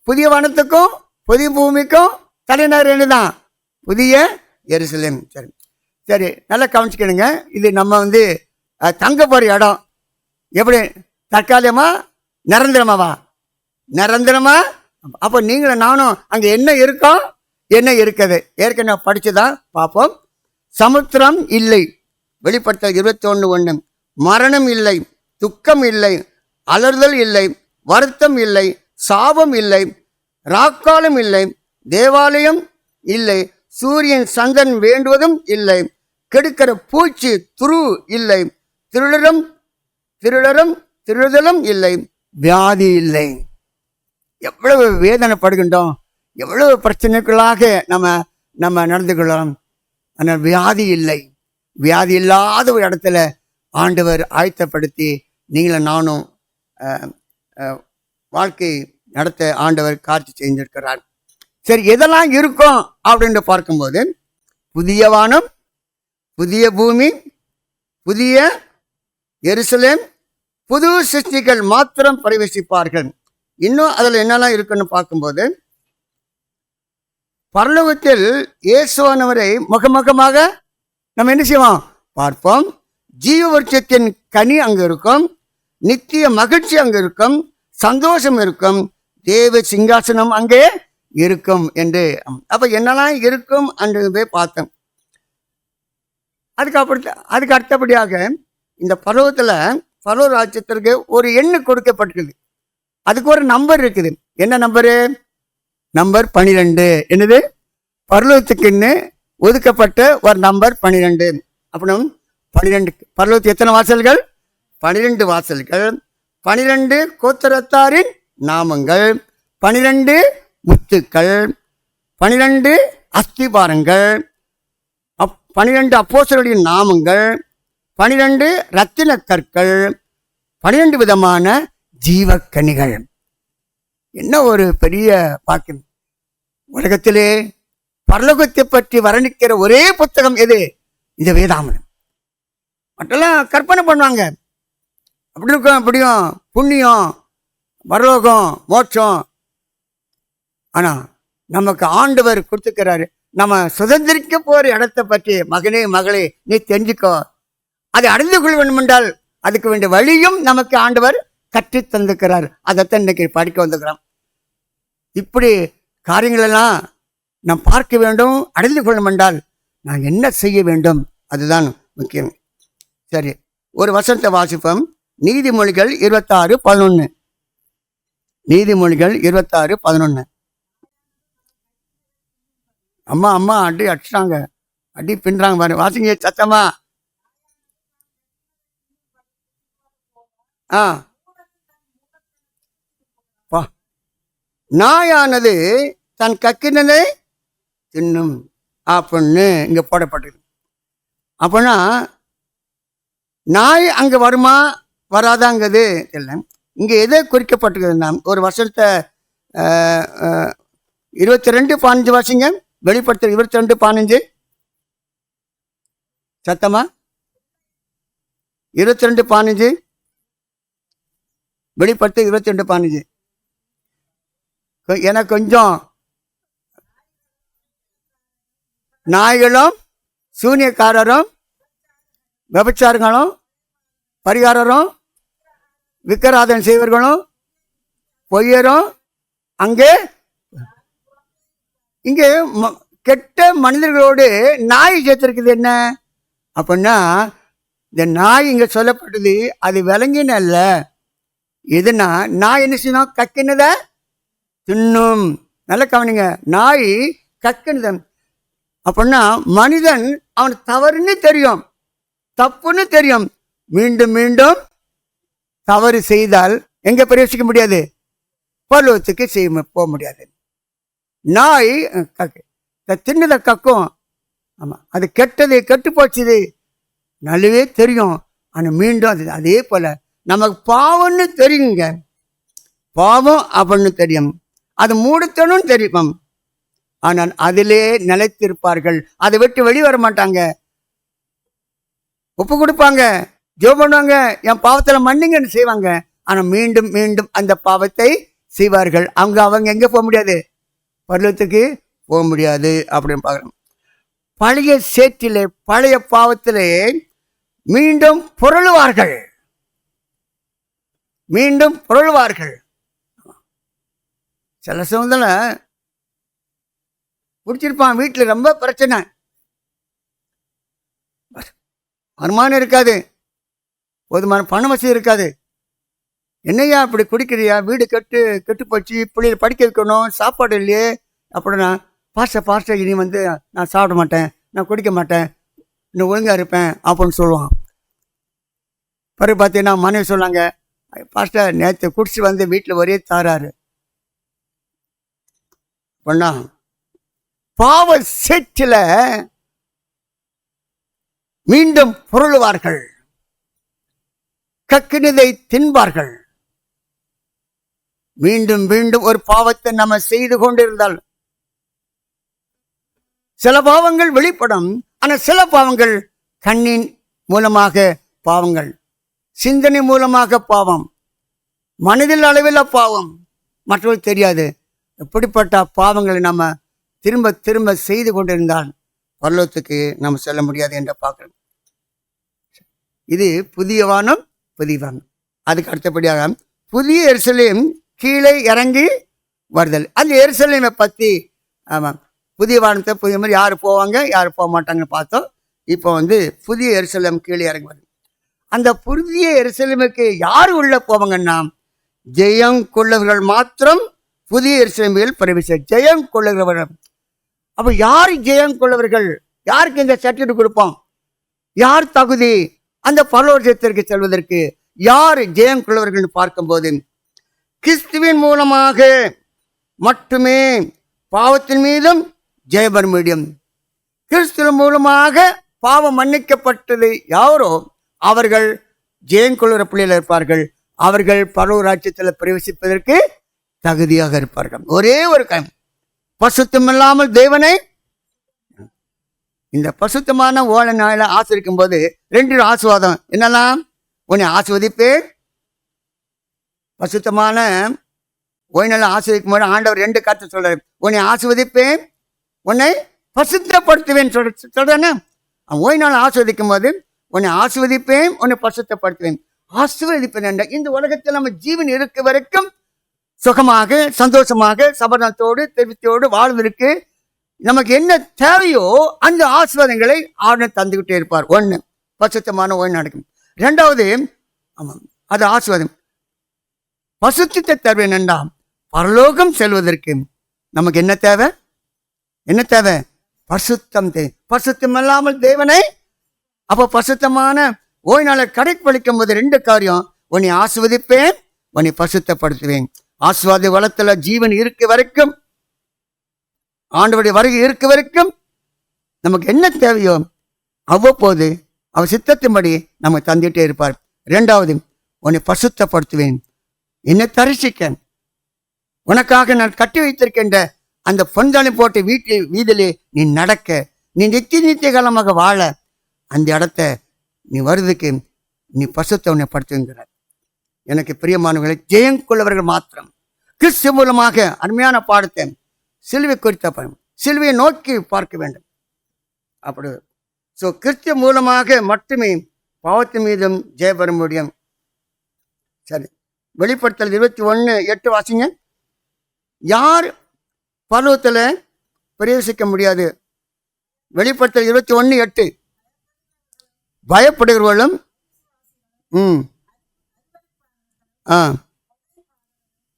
புதிய வானத்துக்கும் புதிய பூமிக்கும் தலைநகர் என்னதான்? புதிய எருசலேம். சரி சரி, நல்லா கவனிச்சுக்கணுங்க. இது நம்ம வந்து தங்க போகிற இடம். எப்படி? தற்காலிகமா, நிரந்தரமாவா? நிரந்தரமா. அப்போ நீங்களும் நானும் அங்கே என்ன இருக்கோம், என்ன இருக்குது, ஏற்கனவே படிச்சுதான் பார்ப்போம். சமுத்திரம் இல்லை, வெளிப்படுத்தல் 21:1. மரணம் இல்லை, துக்கம் இல்லை, அலறுதல் இல்லை, வருத்தம் இல்லை, சாபம் இல்லை, ராக்காலம் இல்லை, தேவாலயம் இல்லை, சூரியன் சந்தன் வேண்டுவதும் இல்லை, கெடுக்கிற பூச்சி துரு இல்லை, திருடலும் இல்லை, வியாதி இல்லை. எவ்வளவு வேதனைப்படுகின்றோம், எவ்வளவு பிரச்சனைகளாக நம்ம நடந்து கொள்ளலாம். ஆனால் வியாதி இல்லை. வியாதி இல்லாத ஒரு இடத்துல ஆண்டவர் ஆயத்தப்படுத்தி நீங்களும் நானும் வாழ்க்கை நடத்த ஆண்டவர் காட்சி செஞ்சிருக்கிறார். சரி, எதெல்லாம் இருக்கும் அப்படின்னு பார்க்கும்போது, புதிய வானம், புதிய பூமி, புதிய எருசலேம், புது சிருஷ்டிகள் மாத்திரம் பிரவேசிப்பார்கள். இன்னும் அதில் என்னெல்லாம் இருக்குன்னு பார்க்கும்போது, பரலோகத்தில் இயேசுவானவரை முகமுகமாக நம்ம என்ன செய்வோம்? பார்ப்போம். ஜீவ விருட்சத்தின் கனி அங்கே இருக்கும், நித்திய மகிழ்ச்சி அங்கே இருக்கும், சந்தோஷம் இருக்கும், தேவ சிங்காசனம் அங்கே இருக்கும் என்று. அப்போ என்னெல்லாம் இருக்கும் என்று பார்த்தோம். அதுக்கு அடுத்தபடியாக இந்த பருவத்தில் பரலோக ராஜ்யத்திற்கு ஒரு எண்ணு கொடுக்கப்பட்டிருக்குது. அதுக்கு ஒரு நம்பர் இருக்குது. என்ன நம்பரு? நம்பர் 12. என்னது? பரலோகத்துக்குன்னு ஒதுக்கப்பட்ட ஒரு நம்பர் 12. அப்புறம் 12 பரலோகத்துக்கு எத்தனை வாசல்கள்? 12 வாசல்கள், 12 கோத்திரத்தாரின் நாமங்கள், 12 முத்துக்கள், 12 அஸ்திபாரங்கள், 12 அப்போஸ்தலரின் நாமங்கள், 12 ரத்தின கற்கள், 12 விதமான ஜீவக்கனிகள். என்ன ஒரு பெரிய பாக்கியம்! உலகத்திலே பரலோகத்தை பற்றி வர்ணிக்கிற ஒரே புத்தகம் எது? இந்த வேதாகமம். மற்றெல்லாம் கற்பனை பண்ணுவாங்க, அப்படி இருக்கும், அப்படியும் புண்ணியம், பரலோகம், மோட்சம். ஆனா நமக்கு ஆண்டவர் கொடுத்துக்கிறாரு. நம்ம சுதந்திரிக்க போற இடத்தை பற்றி மகனே மகளே நீ தெரிஞ்சுக்கோ. அதை அடைந்து கொள்ள வேண்டும் என்றால் அதுக்கு வேண்டிய வழியும் நமக்கு ஆண்டவர் கற்று தந்திருக்கிறார். அதைத்தான் இன்னைக்கு படிக்க வந்துக்கிறோம். இப்படி காரியங்களெல்லாம் நாம் பார்க்க வேண்டும். அடைந்து கொள்ளும் என்றால் நான் என்ன செய்ய வேண்டும், அதுதான் முக்கியம். சரி, ஒரு வசனத்தை வாசிப்போம். நீதிமொழிகள் 26:11. நீதிமொழிகள் 26:11. அம்மா அம்மா அடி அடிச்சிட்டாங்க, அடி பின்றாங்க பாரு, வாசிங்க சத்தமா. நாயானது தன் கக்கினதை தின்னும் அப்படின்னு இங்க போடப்பட்டிருக்கு. அப்படின்னா நாய் அங்க வருமா வராதாங்கிறது இல்லை. இங்க எதை குறிக்கப்பட்டிருக்குதுன்னா, ஒரு வருஷத்தை 22:15 வாசிங்க. வெளிப்படுத்த 22:15 சத்தமா. 22:15 வெளிப்படுத்த 22:15. எனக்கு கொஞ்சம் நாய்களும் சூனியக்காரரும் விபச்சாரங்களும் பரிகாரரும் விக்கிராதம் செய்வர்களும் பொய்யரும் அங்கே இங்கே கெட்ட மனிதர்களோடு நாய் சேர்த்திருக்குது. என்ன அப்படின்னா, இந்த நாய் இங்க சொல்லப்பட்டது அது விலங்கின அல்ல. எதுனா நாய் என்ன செய்யணும், கக்கினதை தின்னும். நல்ல கவனிங்க, நாய் கக்கினதன். அப்படின்னா மனிதன் அவன் தவறுன்னு தெரியும், தப்புன்னு தெரியும், மீண்டும் மீண்டும் தவறு செய்தால் எங்க பிரவேசிக்க முடியாது, பரலோகத்துக்கு செய்ய போக முடியாது. நாய் தின்னதை கக்கும். ஆமா, அது கெட்டது, கெட்டு போச்சுது நல்லவே தெரியும். ஆனால் மீண்டும் அது அதே போல நமக்கு பாவம்னு தெரியுங்க, பாவம் அப்படின்னு தெரியும், அது மூடத்தனும் தெரியும். ஆனால் அதிலே நிலைத்திருப்பார்கள், அதை விட்டு வெளியே வர மாட்டாங்க, ஒப்பு கொடுப்பாங்க, ஜெபம் பண்ணுவாங்க, என் பாவத்தில் மன்னிங்கன்னு செய்வாங்க. ஆனால் மீண்டும் மீண்டும் அந்த பாவத்தை செய்வார்கள். அவங்க எங்கே போக முடியாது, பரலோகத்துக்கு போக முடியாது அப்படின்னு பார்க்குறோம். பழைய சேற்றிலே பழைய பாவத்திலே மீண்டும் புரளுவார்கள், மீண்டும் புரளுவார்கள். சில சமயத்தில் பிடிச்சிருப்பான், வீட்டில் ரொம்ப பிரச்சனை, வருமானம் இருக்காது, போதுமான பண வசதி இருக்காது. என்னையா இப்படி குடிக்கிறியா, வீடு கெட்டு போச்சு, பிள்ளைகளை படிக்க வைக்கணும், சாப்பாடு இல்லையே அப்படின்னா, பாஸ்டர் இனி நான் சாப்பிட மாட்டேன், நான் குடிக்க மாட்டேன், இன்னும் ஒழுங்காக இருப்பேன் அப்படின்னு சொல்லுவான். பிறகு பார்த்தீங்கன்னா மனைவி சொன்னாங்க, பாஸ்டர் நேற்று குடிச்சு வீட்டில் ஒரே தாராரு பண்ணா. பாவ சேற்றில் மீண்டும் புரளுவார்கள், கக்கினதை தின்பார்கள். மீண்டும் மீண்டும் ஒரு பாவத்தை நம்ம செய்து கொண்டிருந்தால் சில பாவங்கள் வெளிப்படும். ஆனால் சில பாவங்கள் கண்ணின் மூலமாக பாவங்கள், சிந்தனை மூலமாக பாவம், மனதில் அளவில் பாவம், மற்றவர்கள் தெரியாது. எப்படிப்பட்ட பாவங்களை நம்ம திரும்ப திரும்ப செய்து கொண்டிருந்தால் பரலோகத்துக்கு நம்ம செல்ல முடியாது என்று பார்க்கிறோம். இது புதிய வானம் புதிய வானம். அதுக்கு அடுத்தபடியாக புதிய எருசலேம் கீழே இறங்கி வருதல். அந்த எருசலேமை பற்றி ஆமாம், புதிய வானத்தை புதிய மாதிரி யார் போவாங்க யார் போக மாட்டாங்கன்னு பார்த்தோம். இப்போ புதிய எருசலேம் கீழே இறங்கி வருது. அந்த புதிய எருசலேமுக்கு யார் உள்ள போவாங்கன்னா, ஜெயம் கொள்ளவர்கள் மாத்திரம் புதிய எருசலேமில் பிரவேச. ஜெயம் கொள்ளுகிறவர்கள். அப்போ யார் ஜெயம் கொள்ளவர்கள், யாருக்கு இந்த சர்டிஃபிகேட் கொடுப்போம், யார் தகுதி அந்த பரலோகத்திற்கு செல்வதற்கு, யார் ஜெயம் கொள்ளவர்கள் பார்க்கும்போது, கிறிஸ்துவின் மூலமாக மட்டுமே பாவத்தின் மீதும் ஜெயம் பெற முடியும். கிறிஸ்துவின் மூலமாக பாவம் மன்னிக்கப்பட்டது யாரோ அவர்கள் ஜெயம் கொள்ளுகிற பிள்ளைகள் இருப்பார்கள். அவர்கள் பரலோக ராஜ்யத்தில் பிரவேசிப்பதற்கு தகுதியாக இருப்பார்கள். ஒரே ஒரு பசுத்தம் இல்லாமல் தேவனை, இந்த பசுத்தமான ஓலை நாளில் ஆசிரிக்கும் போது 2 ஆசீர்வாதம் என்னெல்லாம், உன்னை ஆசீர்வதிப்பேன். பசுத்தமான ஓய்நாள் ஆசீர்வதிக்கும் போது ஆண்டவர் 2 கருத்து சொல்றாரு, உன்னை ஆசீர்வதிப்பேன், உன்னை பரிசுத்தப்படுத்துவேன் சொல்றேன்னா, ஓய்வு நாள் ஆஸ்வதிக்கும் போது உன்னை ஆஸ்வதிப்பேன், உன்னை பரிசுத்தப்படுத்துவேன். ஆஸ்வதிப்பேன் என்ற இந்த உலகத்தில் நம்ம ஜீவன் இருக்க வரைக்கும் சுகமாக, சந்தோஷமாக, சபதத்தோடு, திருப்தியோடு வாழ்வதற்கு நமக்கு என்ன தேவையோ அந்த ஆசீர்வாதங்களை ஆண்டவர் தந்துகிட்டே இருப்பார். ஒன்று, பரிசுத்தமான ஓய்வு நடக்கும். ரெண்டாவது, ஆமாம், அது ஆசீர்வாதம். பரிசுத்தத்தை தருவேன் என்றால் பரலோகம் செல்வதற்கு நமக்கு என்ன தேவை? என்ன தேவை? பரிசுத்தம் தேவை. பரிசுத்தம் இல்லாமல் தேவனை, அப்போ பரிசுத்தமான ஓய்வு நாளை கடைப்பிடிக்கும் போது ரெண்டு காரியம்: உன்னை ஆசீர்வதிப்பேன், உன்னை பரிசுத்தப்படுத்துவேன். ஆசீர்வாத வளத்துல ஜீவன் இருக்க வரைக்கும், ஆண்டவருடைய வருகை இருக்க வரைக்கும் நமக்கு என்ன தேவையோ அவ்வப்போது அவர் சித்தத்தின்படி நம்ம தந்துட்டே இருப்பார். ரெண்டாவது, உன்னை பரிசுத்தப்படுத்துவேன், என்னை தரிசிக்க, உனக்காக நான் கட்டி வைத்திருக்கின்ற அந்த பொன்தாளி போட்டு வீதியிலே நீ நடக்க, நீ நித்திய காலமாக வாழ, அந்த இடத்த நீ வருவதுக்கு நீ பரிசுத்த உன்னை படுத்துங்கிறார். எனக்கு பிரியமானவர்களை, ஜெயங்கொள்ளவர்கள் மாத்திரம் கிறிஸ்து மூலமாக அருமையான பாடத்தை சிலுவை குறித்த பயணம், சிலுவையை நோக்கி பார்க்க வேண்டும். அப்படி கிறிஸ்து மூலமாக மட்டுமே பாவத்தின் மீதும் ஜெய பெற முடியும். சரி, வெளிப்படுத்தல் 21:8 வாசிங்க. யார் பரலோகத்தில் பிரவேசிக்க முடியாது? வெளிப்படுத்தல் 21:8. பயப்படுகிறவர்களும் ஆ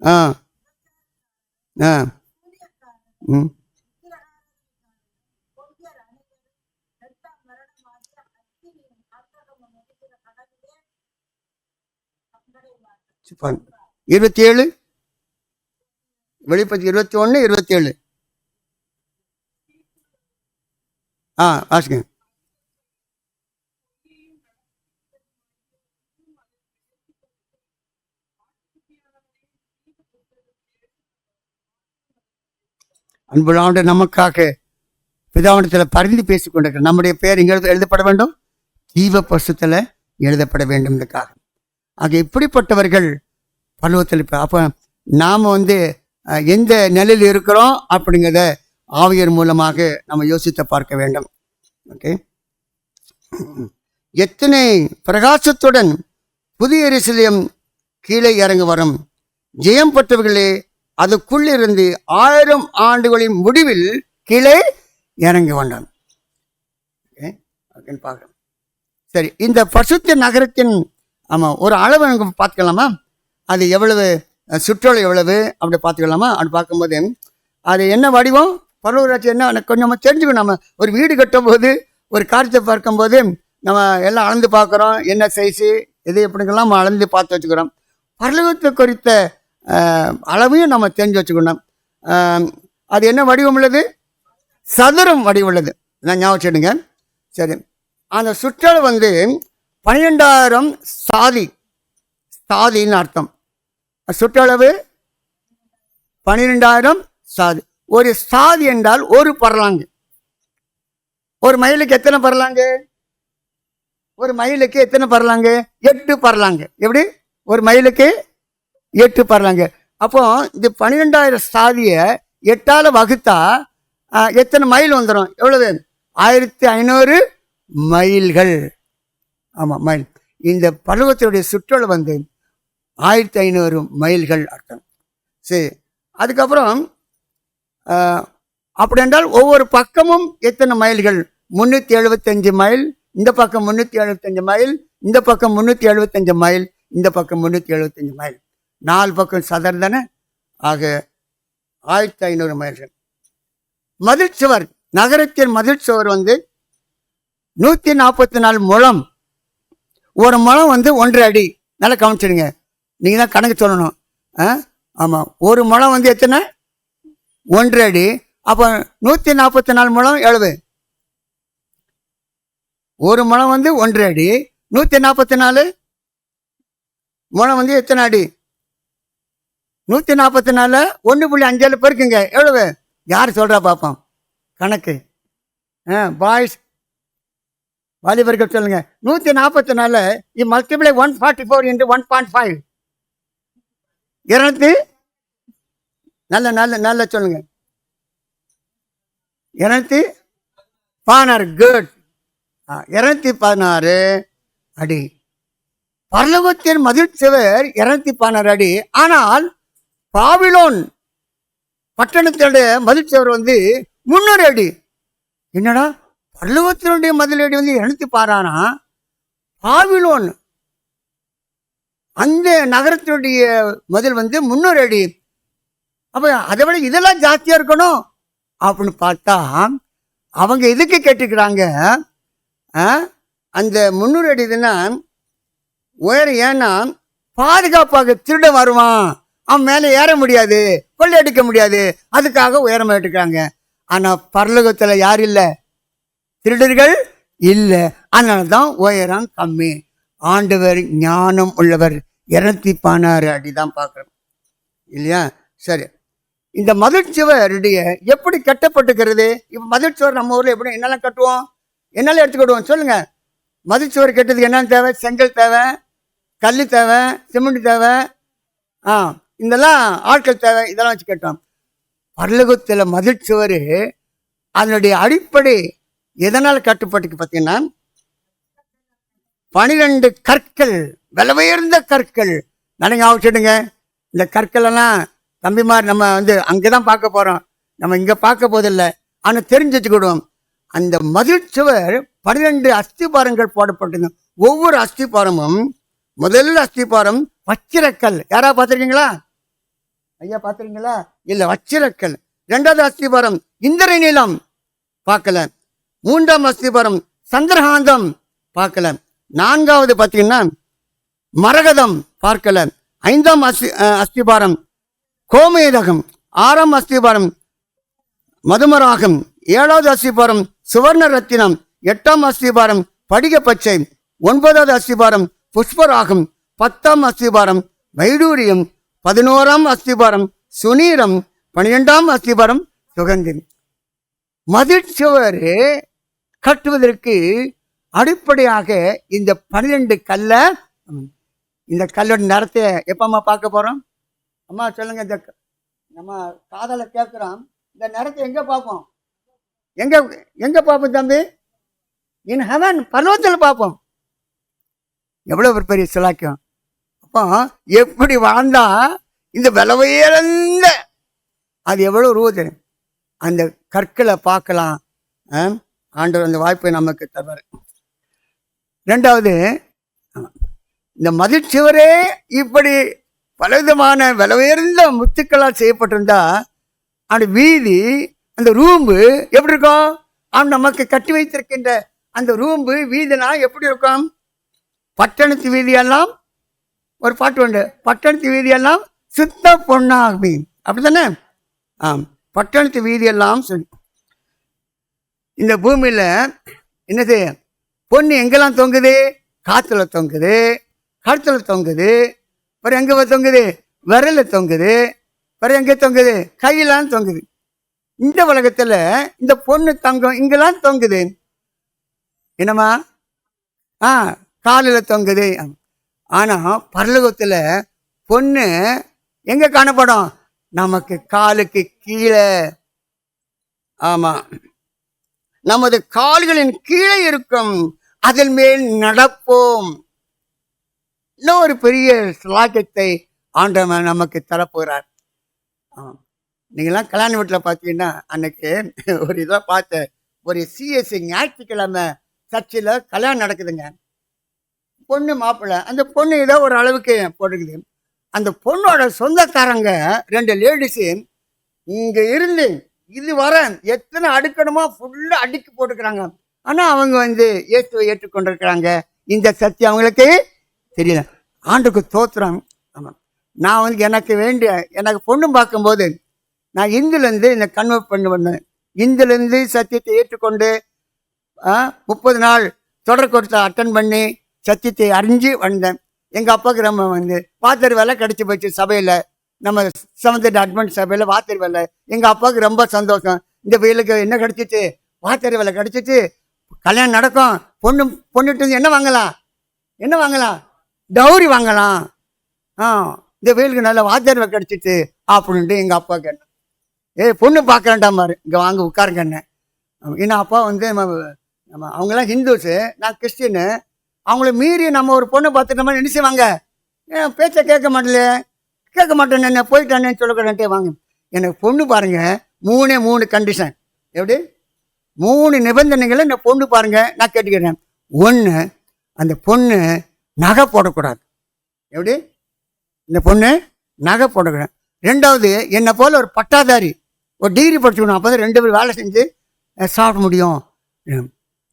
ஆ ஆ ம் பாருங்க. 27, வெளிப்படுத்தி 21:27. வாசிங்க. அன்புள்ள நமக்காக பிதாவனத்தில் பரிந்து பேசிக் கொண்டிருக்கிற நம்முடைய பெயர் இங்கே எழுதப்பட வேண்டும், ஜீவ பரிசுத்தத்தில் எழுதப்பட வேண்டும். இதுக்காக ஆக இப்படிப்பட்டவர்கள் பருவத்தில் அப்போ நாம் எந்த நிலையில் இருக்கிறோம் அப்படிங்கிறத ஆவியர் மூலமாக நம்ம யோசித்து பார்க்க வேண்டும். ஓகே, எத்தனை பிரகாசத்துடன் புதிய எருசலேம் கீழே இறங்க வரும். ஜெயம் பெற்றவர்களே அதுக்குள்ளிருந்து 1000 ஆண்டுகளின் முடிவில் கீழே இறங்கி வந்தான். பார்க்கலாம். சரி, இந்த பரிசுத்த நகரத்தின் ஒரு அளவு பார்த்துக்கலாமா? அது எவ்வளவு, சுற்றளவு எவ்வளவு அப்படி பார்த்துக்கலாமா? அப்படி பார்க்கும்போது அது என்ன வடிவம், பரலோகராட்சி என்ன கொஞ்சம் நம்ம தெரிஞ்சுக்கணும். நம்ம ஒரு வீடு கட்டும் போது, ஒரு காரியத்தை பார்க்கும்போது நம்ம எல்லாம் அளந்து பார்க்குறோம், என்ன சைஸு எது எப்படிங்கெல்லாம் நம்ம அளந்து பார்த்து வச்சுக்கிறோம். பரலோகத்தை குறித்த அளவையும் நம்ம தெரிஞ்சு வச்சுக்கணும். அது என்ன வடிவம் உள்ளது? சதுரம் வடிவம் உள்ளது. நான் ஞாபகம் வச்சுடுங்க. சரி, அந்த சுற்றளவு 12,000 சாதின்னு அர்த்தம். சுற்றளவு 12,000 சாதி. ஒரு சாதி என்றால் ஒரு பரலாங்கு. ஒரு மைலுக்கு எத்தனை பரலாங்கு? ஒரு மைலுக்கு எத்தனை பரலாங்கு? 8 பரலாங்கு. எப்படி? ஒரு மைலுக்கு 8 பரலாங்கு. அப்போ இந்த 12,000 சாதியை 8ஆல் வகுத்தா எத்தனை மைல் வந்துடும்? எவ்வளவு? 1500 மைல்கள். ஆமாம், மைல். இந்த பருவத்தினுடைய சுற்றளவு 1500 மைல்கள் அர்த்தம். சரி, அதுக்கப்புறம் அப்படி என்றால் ஒவ்வொரு பக்கமும் எத்தனை மைல்கள்? 375 மைல். இந்த பக்கம் 375 மைல், இந்த பக்கம் 375 மைல், இந்த பக்கம் 375 மைல். 4 பக்கம் சதுரம் தானே. ஆக 1500 மைல்கள். மதில் சுவர், நகரத்தின் மதில் சுவர் 144 முழம். ஒரு முழம் 1.5 அடி. நல்லா கவனிச்சிடுங்க, நீங்கள் தான் கணக்கு சொல்லணும். ஆமாம், ஒரு முழம் எத்தனை? 1.5 அடி. அப்போ 144 முழம் எவ்வளவு? ஒரு முழம் 1.5 அடி. 144 முழம் எத்தனை அடி? 144 1.5 பெருக்குங்க. எவ்வளவு? யார் சொல்கிறா பார்ப்போம் கணக்கு? பாய்ஸ், வாலிபர்கள் சொல்லுங்க. 144 மல்டிப்ளை 144 into 1.5. 200. நல்ல நல்ல நல்ல சொல்லுங்க. 200. பானார் குட். 216 அடி. பரலோகத்தின் மதில் சுவர் 216 அடி. ஆனால் பாபிலோன் பட்டணத்தினுடைய மதில் சுவர் 300 அடி. என்னடா பரலோகத்தினுடைய மதில் அடி 216 பாபிலோன் அந்த நகரத்தினுடைய மதில் 300 அடி. அப்போ அதை விட இதெல்லாம் ஜாஸ்தியா இருக்கணும் அப்படின்னு பார்த்தா அவங்க எதுக்கு கேட்டுக்கிறாங்க? அந்த 300 அடி இதுன்னா உயரம். ஏன்னா பாதுகாப்பாக திருட வருவான், அவன் மேலே ஏற முடியாது, கொள்ளையடிக்க முடியாது, அதுக்காக உயரமா எடுக்கிறாங்க. ஆனா பரலோகத்துல யார் இல்லை? திருடர்கள் இல்லை. அதனால தான் உயரம் கம்மி. ஆண்டவர் ஞானம் உள்ளவர். 216 அடி தான் பார்க்குறோம் இல்லையா? சரி, இந்த மதிழ்ச்சுவருடைய எப்படி கட்டப்பட்டுக்கிறது? இப்போ மதிழ்ச்சுவர் நம்ம ஊரில் எப்படி என்னெல்லாம் கட்டுவோம், என்னெல்லாம் எடுத்துக்கிடுவோம் சொல்லுங்க. மதிழ்ச்சுவர் கட்டுறதுக்கு என்னென்ன தேவை? செங்கல் தேவை, கல் தேவை, சிமெண்ட் தேவை, இதெல்லாம் ஆட்கள் தேவை, இதெல்லாம் வச்சு கட்டுவோம். பரலோகத்தில் மதிழ்ச்சுவர் அதனுடைய அடிப்படை எதனால் கட்டுப்பட்டுக்கு பார்த்தீங்கன்னா 12 கற்கள், விலை உயர்ந்த கற்கள். நினைங்க ஆவச்சிடுங்க. இந்த கற்கள் எல்லாம் தம்பிமார் நம்ம அங்கதான் பார்க்க போறோம், நம்ம இங்க பார்க்க போதில்லை. ஆனா தெரிஞ்சு வச்சுக்கிடுவோம். அந்த மதில் சுவர் 12 அஸ்திபாரங்கள் போடப்பட்டது. ஒவ்வொரு அஸ்திபாரமும், முதல் அஸ்திபாரம் வச்சிரக்கல். யாரா பார்த்திருக்கீங்களா? ஐயா பார்த்திருக்கீங்களா? இல்ல, வச்சிரக்கல். 2வது அஸ்திபாரம் இந்திர நீளம், பார்க்கல. 3ஆம் அஸ்திபாரம் சந்திரகாந்தம், பார்க்கல. 4வது பார்த்தீங்கன்னா மரகதம், பார்க்கல. 5ஆம் அஸ்திபாரம் கோமேதகம். 6ஆம் அஸ்திபாரம் மதுமராகம். 7வது அஸ்திபாரம் சுவர்ண ரத்தினம். 8ஆம் அஸ்திபாரம் படிக பச்சை. 9வது அஸ்திபாரம் புஷ்பராகம். 10ஆம் அஸ்திபாரம் வைடூரியம். 11ஆம் அஸ்திபாரம் சுனீரம். 12ஆம் அஸ்திபாரம் சுகந்தி. மதில் சுவர் கட்டுவதற்கு அடிப்படையாக இந்த 12 கல்ல. இந்த கல்லோட நிறத்தை எப்பமா பார்க்க போறோம்? அம்மா சொல்லுங்க. இந்த நம்ம காதல கேட்கிறோம், இந்த நிறத்தை எங்க பார்ப்போம்? எங்க எங்க பார்ப்போம் தம்பி? இன் ஹெவன், பர்வத்தில் பார்ப்போம். எவ்வளவு ஒரு பெரிய சிலாக்கியம். அப்போ எப்படி வாழ்ந்தா இந்த விலை உயர்ந்த அது எவ்வளவு ரூபா அந்த கற்களை பார்க்கலாம். ஆண்டவர் அந்த வாய்ப்பை நமக்கு தருவார். 2வது, இந்த மதிழ்ச்சிவரே இப்படி பலவிதமான விலை உயர்ந்த முத்துக்களால் செய்யப்பட்டிருந்தா அந்த வீதி, அந்த ரூம்பு எப்படி இருக்கும்? அவன் நமக்கு கட்டி வைத்திருக்கின்ற அந்த ரூம்பு வீதினா எப்படி இருக்கும்? பட்டணத்து வீதியெல்லாம் ஒரு பாட்டு உண்டு, பட்டணத்து வீதியெல்லாம் சுத்த பொன்னாகி, அப்படித்தானே? பட்டணத்து வீதியெல்லாம் சொல்லி. இந்த பூமியில என்னது பொண்ணு எங்கெல்லாம் தொங்குது? காத்துல தொங்குது, கழுத்துல தொங்குது, வேற எங்க தொங்குது? விரல தொங்குது, வேற எங்க தொங்குது? கையெல்லாம் தொங்குது. இந்த உலகத்துல இந்த பொண்ணு தங்கம் இங்கெல்லாம் தொங்குது. என்னம்மா? காலில் தொங்குது. ஆனா பரலோகத்துல பொண்ணு எங்க காணப்படும்? நமக்கு காலுக்கு கீழே. ஆமா, நமது கால்களின் கீழே இருக்கும், அதில் மேல் நடப்போம். இன்னும் ஒரு பெரிய ஸ்லாக்கியத்தை ஆண்டவன் நமக்கு தரப்போகிறார். நீங்களாம் கல்யாண வீட்டில் பார்த்தீங்கன்னா அன்னைக்கு ஒரு இதாக பார்த்தேன். ஒரு சிஎஸ்சி ஞாயிற்றுக்கிழமை சர்ச்சில் கல்யாணம் நடக்குதுங்க. பொண்ணு மாப்பிள்ளை, அந்த பொண்ணு ஏதோ ஒரு அளவுக்கு போட்டுக்குது. அந்த பொண்ணோட சொந்தக்காரங்க 2 லேடிஸு இங்கே இருந்து இது வர எத்தனை அடுக்கணுமோ ஃபுல்லாக அடுக்கி போட்டுக்கிறாங்க. ஆனால் அவங்க இயேசுவை ஏற்றுக்கொண்டிருக்கிறாங்க. இந்த சத்தியம் அவங்களுக்கு தெரியல. ஆண்டுக்கு தோத்துறாங்க. ஆமாம், நான் எனக்கு பொண்ணு பார்க்கும்போது நான் இந்துலேருந்து இந்த கன்வெர்ட் பண்ணி வந்தேன். இந்துலேருந்து சத்தியத்தை ஏற்றுக்கொண்டு 30 நாள் தொடர் கொடுத்த அட்டன் பண்ணி சத்தியத்தை அறிஞ்சு வந்தேன். எங்கள் அப்பாவுக்கு ரொம்ப வாத்தர் வேலை கிடச்சி போச்சு. சபையில், நம்ம சமந்த அட்மெண்ட் சபையில் வாத்தர் வேலை. எங்கள் அப்பாவுக்கு ரொம்ப சந்தோஷம். இந்த வெயிலுக்கு என்ன கிடச்சிச்சு? வாத்தர் வேலை கிடச்சிச்சு. கல்யாணம் நடக்கும். பொண்ணுட்டு என்ன வாங்கலாம்? டவுரி வாங்கலாம். இந்த வெயிலுக்கு நல்ல வாத்தர் வேலை கிடச்சிச்சு அப்படின்ட்டு எங்கள் அப்பா கேட்டேன். பொண்ணு பார்க்குறேன்டா மாதிரி, இங்கே வாங்க உட்காருங்க என்ன. ஏன்னா அப்பா வந்து நம்ம அவங்களாம் ஹிந்துஸு, நான் கிறிஸ்டின்னு. அவங்கள மீறி நம்ம ஒரு பொண்ணை பார்த்துட்டோம்னா என்ன செய்வாங்க? ஏன் பேச்சை கேட்க மாட்டேல, கேட்க மாட்டேன் என்ன போயிட்டானேன்னு சொல்லக்கூடாதுன்ட்டே வாங்க. எனக்கு பொண்ணு பாருங்க, 3 கண்டிஷன். எப்படி? 3 நிபந்தனைகளை இந்த பொண்ணு பாருங்க நான் கேட்டுக்கிறேன். 1, அந்த பொண்ணு நகை போடக்கூடாது. எப்படி? இந்த பொண்ணு நகை போடக்கூடாது. 2வது, என்னை போல் ஒரு பட்டாதாரி, ஒரு டிகிரி படிச்சுக்கணும். அப்போ தான் 2 பேர் வேலை செஞ்சு சாப்பிட முடியும்.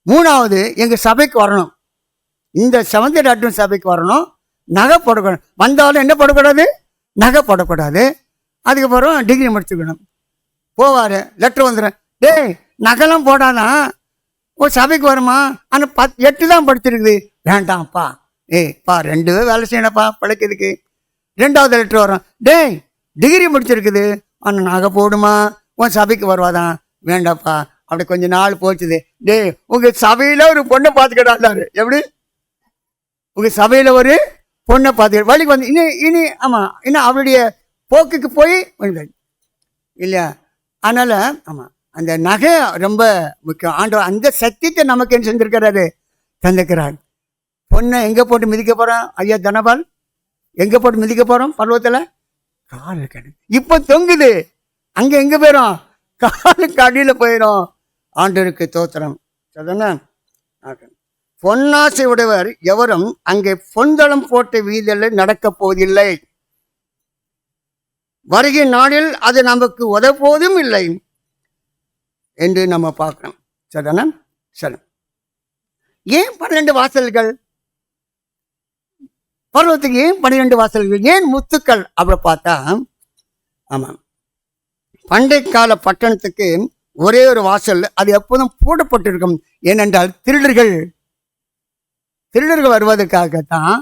3வது, எங்கள் சபைக்கு வரணும், இந்த செவன்த் டே அட்வென்ட் சபைக்கு வரணும். நகை போடக்கூடாது. வந்தாலும் என்ன போடக்கூடாது? நகை போடக்கூடாது. அதுக்கப்புறம் டிகிரி முடிச்சுக்கணும். போவார், லெட்டர் வந்துடும். டேய், நகைலாம் போடாதான் ஒரு சபைக்கு வருமா? ஆனால் 8 தான் படிச்சிருக்குது. வேண்டாம்ப்பா, ஏய்ப்பா 2 பேர் வேலை செய்யணப்பா பழைக்கிறதுக்கு. 2வது லெட்டர் வரும். டேய், டிகிரி முடிச்சிருக்குது, ஆனால் நகை போடுமா? உன் சபைக்கு வருவாதான். வேண்டாப்பா. அப்படி கொஞ்ச நாள் போச்சுது. டேய், உங்கள் சபையில் ஒரு பொண்ணை பார்த்துக்கிட்டாரு. எப்படி? உங்கள் சபையில் ஒரு பொண்ணை பார்த்துக்கிட்டு வழிக்கு வந்து இனி ஆமாம், இன்னும் அவருடைய போக்குக்கு போய் இல்லையா? அதனால் ஆமாம், அந்த நகை ரொம்ப முக்கியம். ஆண்டவர் அந்த சத்தியத்தை நமக்கு என்ன செஞ்சிருக்கிறாரு? தந்திருக்கிறார். பொண்ணை எங்கே போட்டு மிதிக்க போகிறோம்? ஐயா தனபால், எங்கே போட்டு மிதிக்க போகிறோம்? பருவத்தில் காலுக்கு அடி. இப்போ தொங்குது, அங்கே எங்கே போயிடும்? காலுக்கு அடியில் போயிடும். ஆண்டவருக்கு தோத்திரம். சரிதானே? பொன்னாசை உடையவர் எவரும் அங்கே பொன்தளம் போட்ட வீதியில் நடக்கப் போவதில்லை. வருகை நாளில் அது நமக்கு உதவுவதும் இல்லை என்று நம்ம பார்க்கணும். சரிதானே? சரி. ஏன் 12 வாசல்கள்? பருவத்துக்கு ஏன் 12 வாசல்கள்? ஏன் முத்துக்கள்? அப்படி பார்த்தா, ஆமாம், பண்டை கால பட்டணத்துக்கு ஒரே ஒரு வாசல், அது எப்போதும் பூட்டப்பட்டிருக்கும். ஏனென்றால் திருடர்கள் வருவதற்காகத்தான்,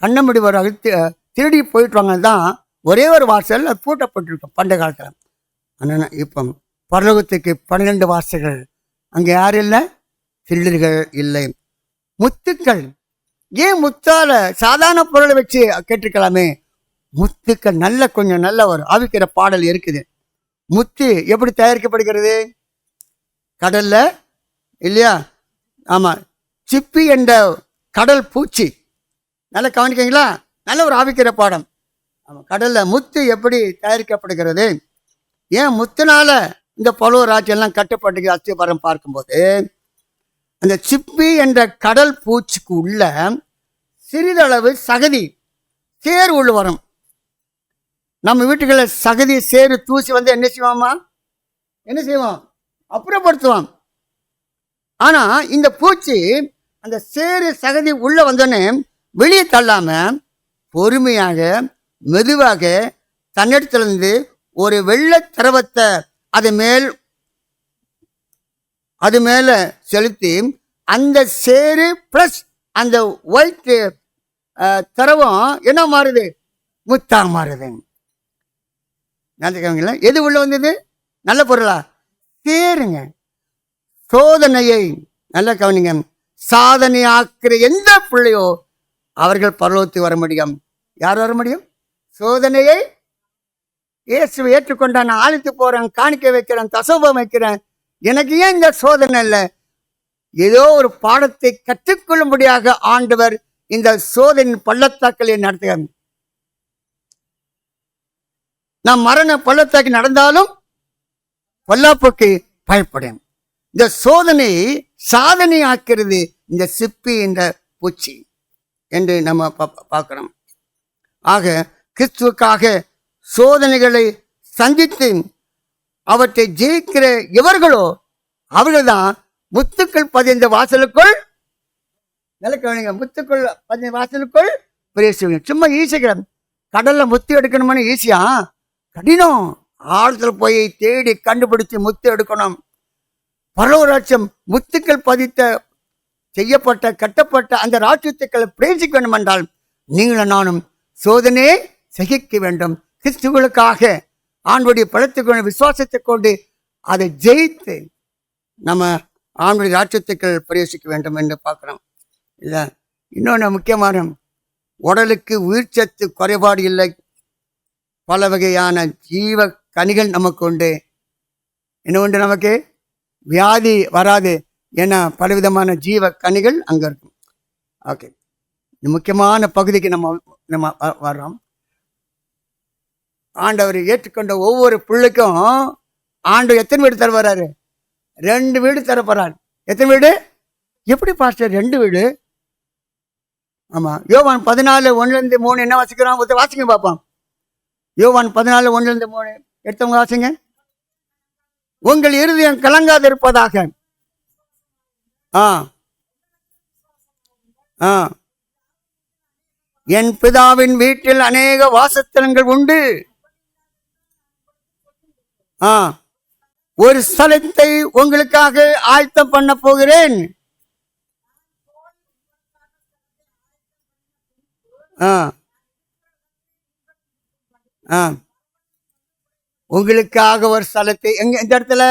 கண்ணமுடி வருவாங்க, திருடி போயிட்டு வாங்க தான் ஒரே ஒரு வாசல் அது பூட்டப்பட்டிருக்கும் பண்டை காலத்தில். ஆனால் இப்போ பரலோகத்துக்கு 12 வாசல்கள். அங்கே யாரும் இல்லை, திருடர்கள் இல்லை. முத்துக்கள். ஏன் முத்தால? சாதாரண பொருளை வச்சு கேட்டிருக்கலாமே. முத்துக்கள் கொஞ்சம் நல்ல ஒரு ஆவிக்கிற பாடல் இருக்குது. முத்து எப்படி தயாரிக்கப்படுகிறது? கடல்ல இல்லையா? ஆமாம், சிப்பி என்ற கடல் பூச்சி. நல்லா கவனிக்கீங்களா? நல்ல ஒரு ஆவிக்கிற பாடம். ஆமாம், கடலில் முத்து எப்படி தயாரிக்கப்படுகிறது? ஏன் முத்துனால இந்த பழுவ ராஜ்யெல்லாம் கட்டப்பட்டு அஸ்திபாரம் பார்க்கும்போது, அந்த சிப்பி என்ற கடல் பூச்சிக்கு உள்ள சிறிதளவு சகதி சேர் உள்ள வரும். நம்ம வீட்டுகளில் சகதி சேரு தூசி வந்து என்ன செய்வோம்? அப்புறப்படுத்துவோம். ஆனால் இந்த பூச்சி அந்த சேரு சகதி உள்ள வந்தோடனே வெளியே தள்ளாம பொறுமையாக மெதுவாக தன்னிடத்திலிருந்து ஒரு வெள்ளை திரவத்தை அது மேல செலுத்தி அந்த சேரு பிளஸ் அந்த ஒயிட் திரவம் என்ன மாறுது? முத்தா மாறுது. நினைச்சுக்கவங்கள எது உள்ள வந்தது? நல்ல பொருளா? சேருங்க. சோதனையை நல்லா கவனிங்க. சாதனை ஆக்கிற எந்த பிள்ளையோ அவர்கள் பரலோகத்துக்கு வர முடியும். யார் வர முடியும்? சோதனையை இயேசுவை ஏற்றுக்கொண்டான், நான் ஆழித்து போறேன், காணிக்கை வைக்கிறேன், தசோபம் வைக்கிறேன், எனக்கு ஏன் இந்த சோதனை இல்லை? ஏதோ ஒரு பாடத்தை கற்றுக்கொள்ளும்படியாக ஆண்டவர் இந்த சோதனை பள்ளத்தாக்களை நடத்துகிறார். நான் மரண பள்ளத்தாக்கி நடந்தாலும் பொல்லாப்புக்கு பயப்படும். இந்த சோதனை சாதனை ஆக்கிறது இந்த சிப்பி என்ற பூச்சி என்று நம்ம பார்க்கிறோம். ஆக கிறிஸ்துவுக்காக சோதனைகளை சந்தித்து அவற்றை ஜெயிக்கிற எவர்களோ அவர்கள்தான் முத்துக்கள் 15 வாசலுக்குள் நிலக்கவனிங்க. முத்துக்கள் 15 வாசலுக்குள் பிரவேசிங்க. சும்மா ஈஸிக்கிறேன். கடல்ல முத்து எடுக்கணும்னு ஈஸியா? கடினம். ஆழத்தில் போய் தேடி கண்டுபிடிச்சு முத்து எடுக்கணும். பரலோராட்சியம் முத்துக்கள் பதித்த செய்யப்பட்ட கட்டப்பட்ட அந்த ராட்சியத்துக்களை பிரேசிக்க வேண்டும் என்றால் நீங்களும் நானும் சோதனையை சகிக்க வேண்டும். கிறிஸ்துவுக்காக ஆண்டுடைய பலத்தை கொண்டு விசுவாசத்தை கொண்டு அதை ஜெயித்து நம்ம ஆண்டுடைய ராட்சியத்துக்கள் பிரவேசிக்க வேண்டும் என்று பார்க்கிறோம். இல்லை, இன்னொன்று முக்கியமான, உடலுக்கு உயிர்ச்சத்து குறைபாடு இல்லை. பல வகையான ஜீவ கனிகள் நமக்கு உண்டு. என்ன உண்டு? நமக்கு வியாதி வராது. ஏன்னா பலவிதமான ஜீவ கனிகள் அங்கே இருக்கும். ஓகே, முக்கியமான பகுதிக்கு நம்ம நம்ம வர்றோம். ஆண்டவர் ஏற்றுக்கொண்ட ஒவ்வொரு பிள்ளைக்கும் ஆண்டவர் எத்தனை வீடு தர வர்றாரு? 2 வீடு தர போறாரு. எத்தனை வீடு? எப்படி பாஸ்டர் 2 வீடு? ஆமாம், யோவான் 14:1-3 என்ன வாசிக்கிறோம்? வாசிங்க பார்ப்போம். யோவான் 14:1-3 எடுத்தவங்க வாசிங்க. உங்கள் இருதயம் கலங்காது இருப்பதாக. என் பிதாவின் வீட்டில் அநேக வாசஸ்தலங்கள் உண்டு. ஒரு ஸ்தலத்தை உங்களுக்காக ஆயத்தம் பண்ண போகிறேன். உங்களுக்காக ஒரு ஸ்தலத்தை எங்க? இந்த இடத்துல,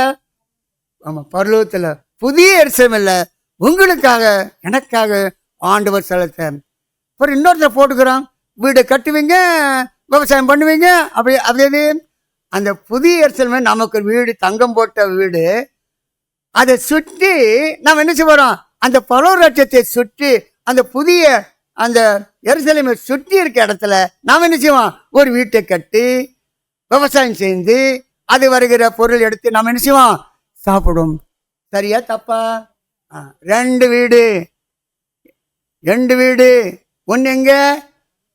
ஆமா, பரலோகத்துல புதிய எருசலேம் இல்ல, உங்களுக்காக எனக்காக ஆண்டவர் ஸ்தலத்தை. அப்புறம் இன்னொருத்தர் போட்டுக்கிறோம், வீடு கட்டுவீங்க, விவசாயம் பண்ணுவீங்க. அப்படி அந்த புதிய எருசலேம் நமக்கு வீடு, தங்கம் போட்ட வீடு. அதை சுற்றி நாம் என்ன செய்வோம்? அந்த பரலோகத்தை சுற்றி அந்த புதிய அந்த எருசலேமை சுற்றி இருக்க இடத்துல நாம் என்ன செய்வோம்? ஒரு வீட்டை கட்டி விவசாயம் செய்து அது வருகிற பொருள் எடுத்து நாம் என்ன செய்வோம்? சாப்பிடும். சரியா தப்பா? 2 வீடு. 2 வீடு. ஒன்று எங்க?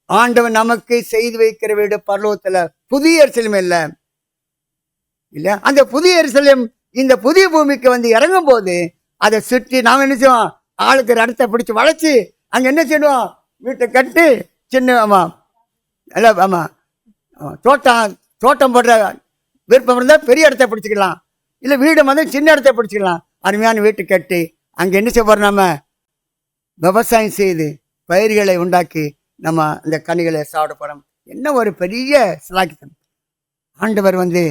ஆண்டவன் நமக்கு செய்து வைக்கிற வீடு பரலோகத்துல, புதிய எருசலேம் இல்லை இல்ல. அந்த புதிய எருசலேம் இந்த புதிய பூமிக்கு வந்து இறங்கும் போது அதை சுற்றி நாம் என்ன செய்வோம்? ஆளுக்கு இடத்த பிடிச்சி வளைச்சி அங்க என்ன செய்வோம்? வீட்டை கட்டி சின்ன, ஆமா இல்லை, ஆமா தோட்டம் போடுற விருப்பம் இருந்தால் பெரிய இடத்த பிடிச்சிக்கலாம், இல்லை வீடு வந்து சின்ன இடத்த பிடிச்சிக்கலாம். அருமையான வீட்டை கட்டி அங்கே என்ன செய்ய போகிறோம்? நம்ம விவசாயம் செய்து பயிர்களை உண்டாக்கி நம்ம இந்த கனிகளை சாப்பிட போகிறோம். என்ன ஒரு பெரிய சிலாக்கித்தம்! ஆண்டவர் வந்து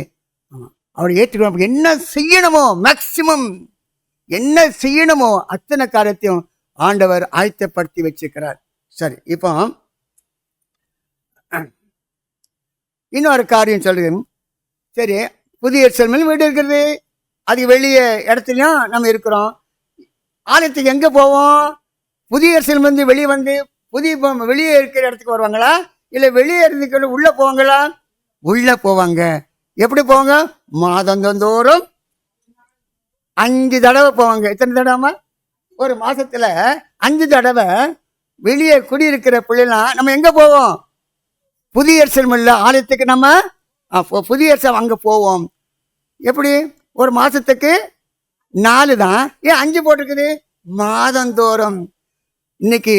அவர் ஏற்றுக்கணும். என்ன செய்யணுமோ மேக்சிமம் என்ன செய்யணுமோ அத்தனை காரியத்தையும் ஆண்டவர் ஆயத்தப்படுத்தி வச்சிருக்கிறார். சரி, இப்போ இன்னொரு காரியம் சொல்லுங்க. சரி, புதிய எருசலேமில் வீடு இருக்கிறது, அதுக்கு வெளியே இடத்துலையும் நம்ம இருக்கிறோம். ஆலயத்துக்கு எங்கே போவோம்? புதிய எருசலேம் வந்து வெளியே வந்து வெளியே இருக்கிற இடத்துக்கு வருவாங்களா, இல்லை வெளியே இருந்துக்கிட்டு உள்ளே போவாங்களா? உள்ளே போவாங்க. எப்படி போவாங்க? மாதந்தோறும் 5 தடவை போவாங்க. எத்தனை தடவை? ஒரு மாசத்துல 5 தடவை வெளியே குடியிருக்கிற பிள்ளைலாம் நம்ம எங்க போவோம்? புதிய எருசலேம் இல்ல, ஆலயத்துக்கு நம்ம புதிய எருசலேம் அங்க போவோம். எப்படி? ஒரு மாசத்துக்கு 4 தான், ஏன் 5 போட்டிருக்குது? மாதந்தோறும். இன்னைக்கு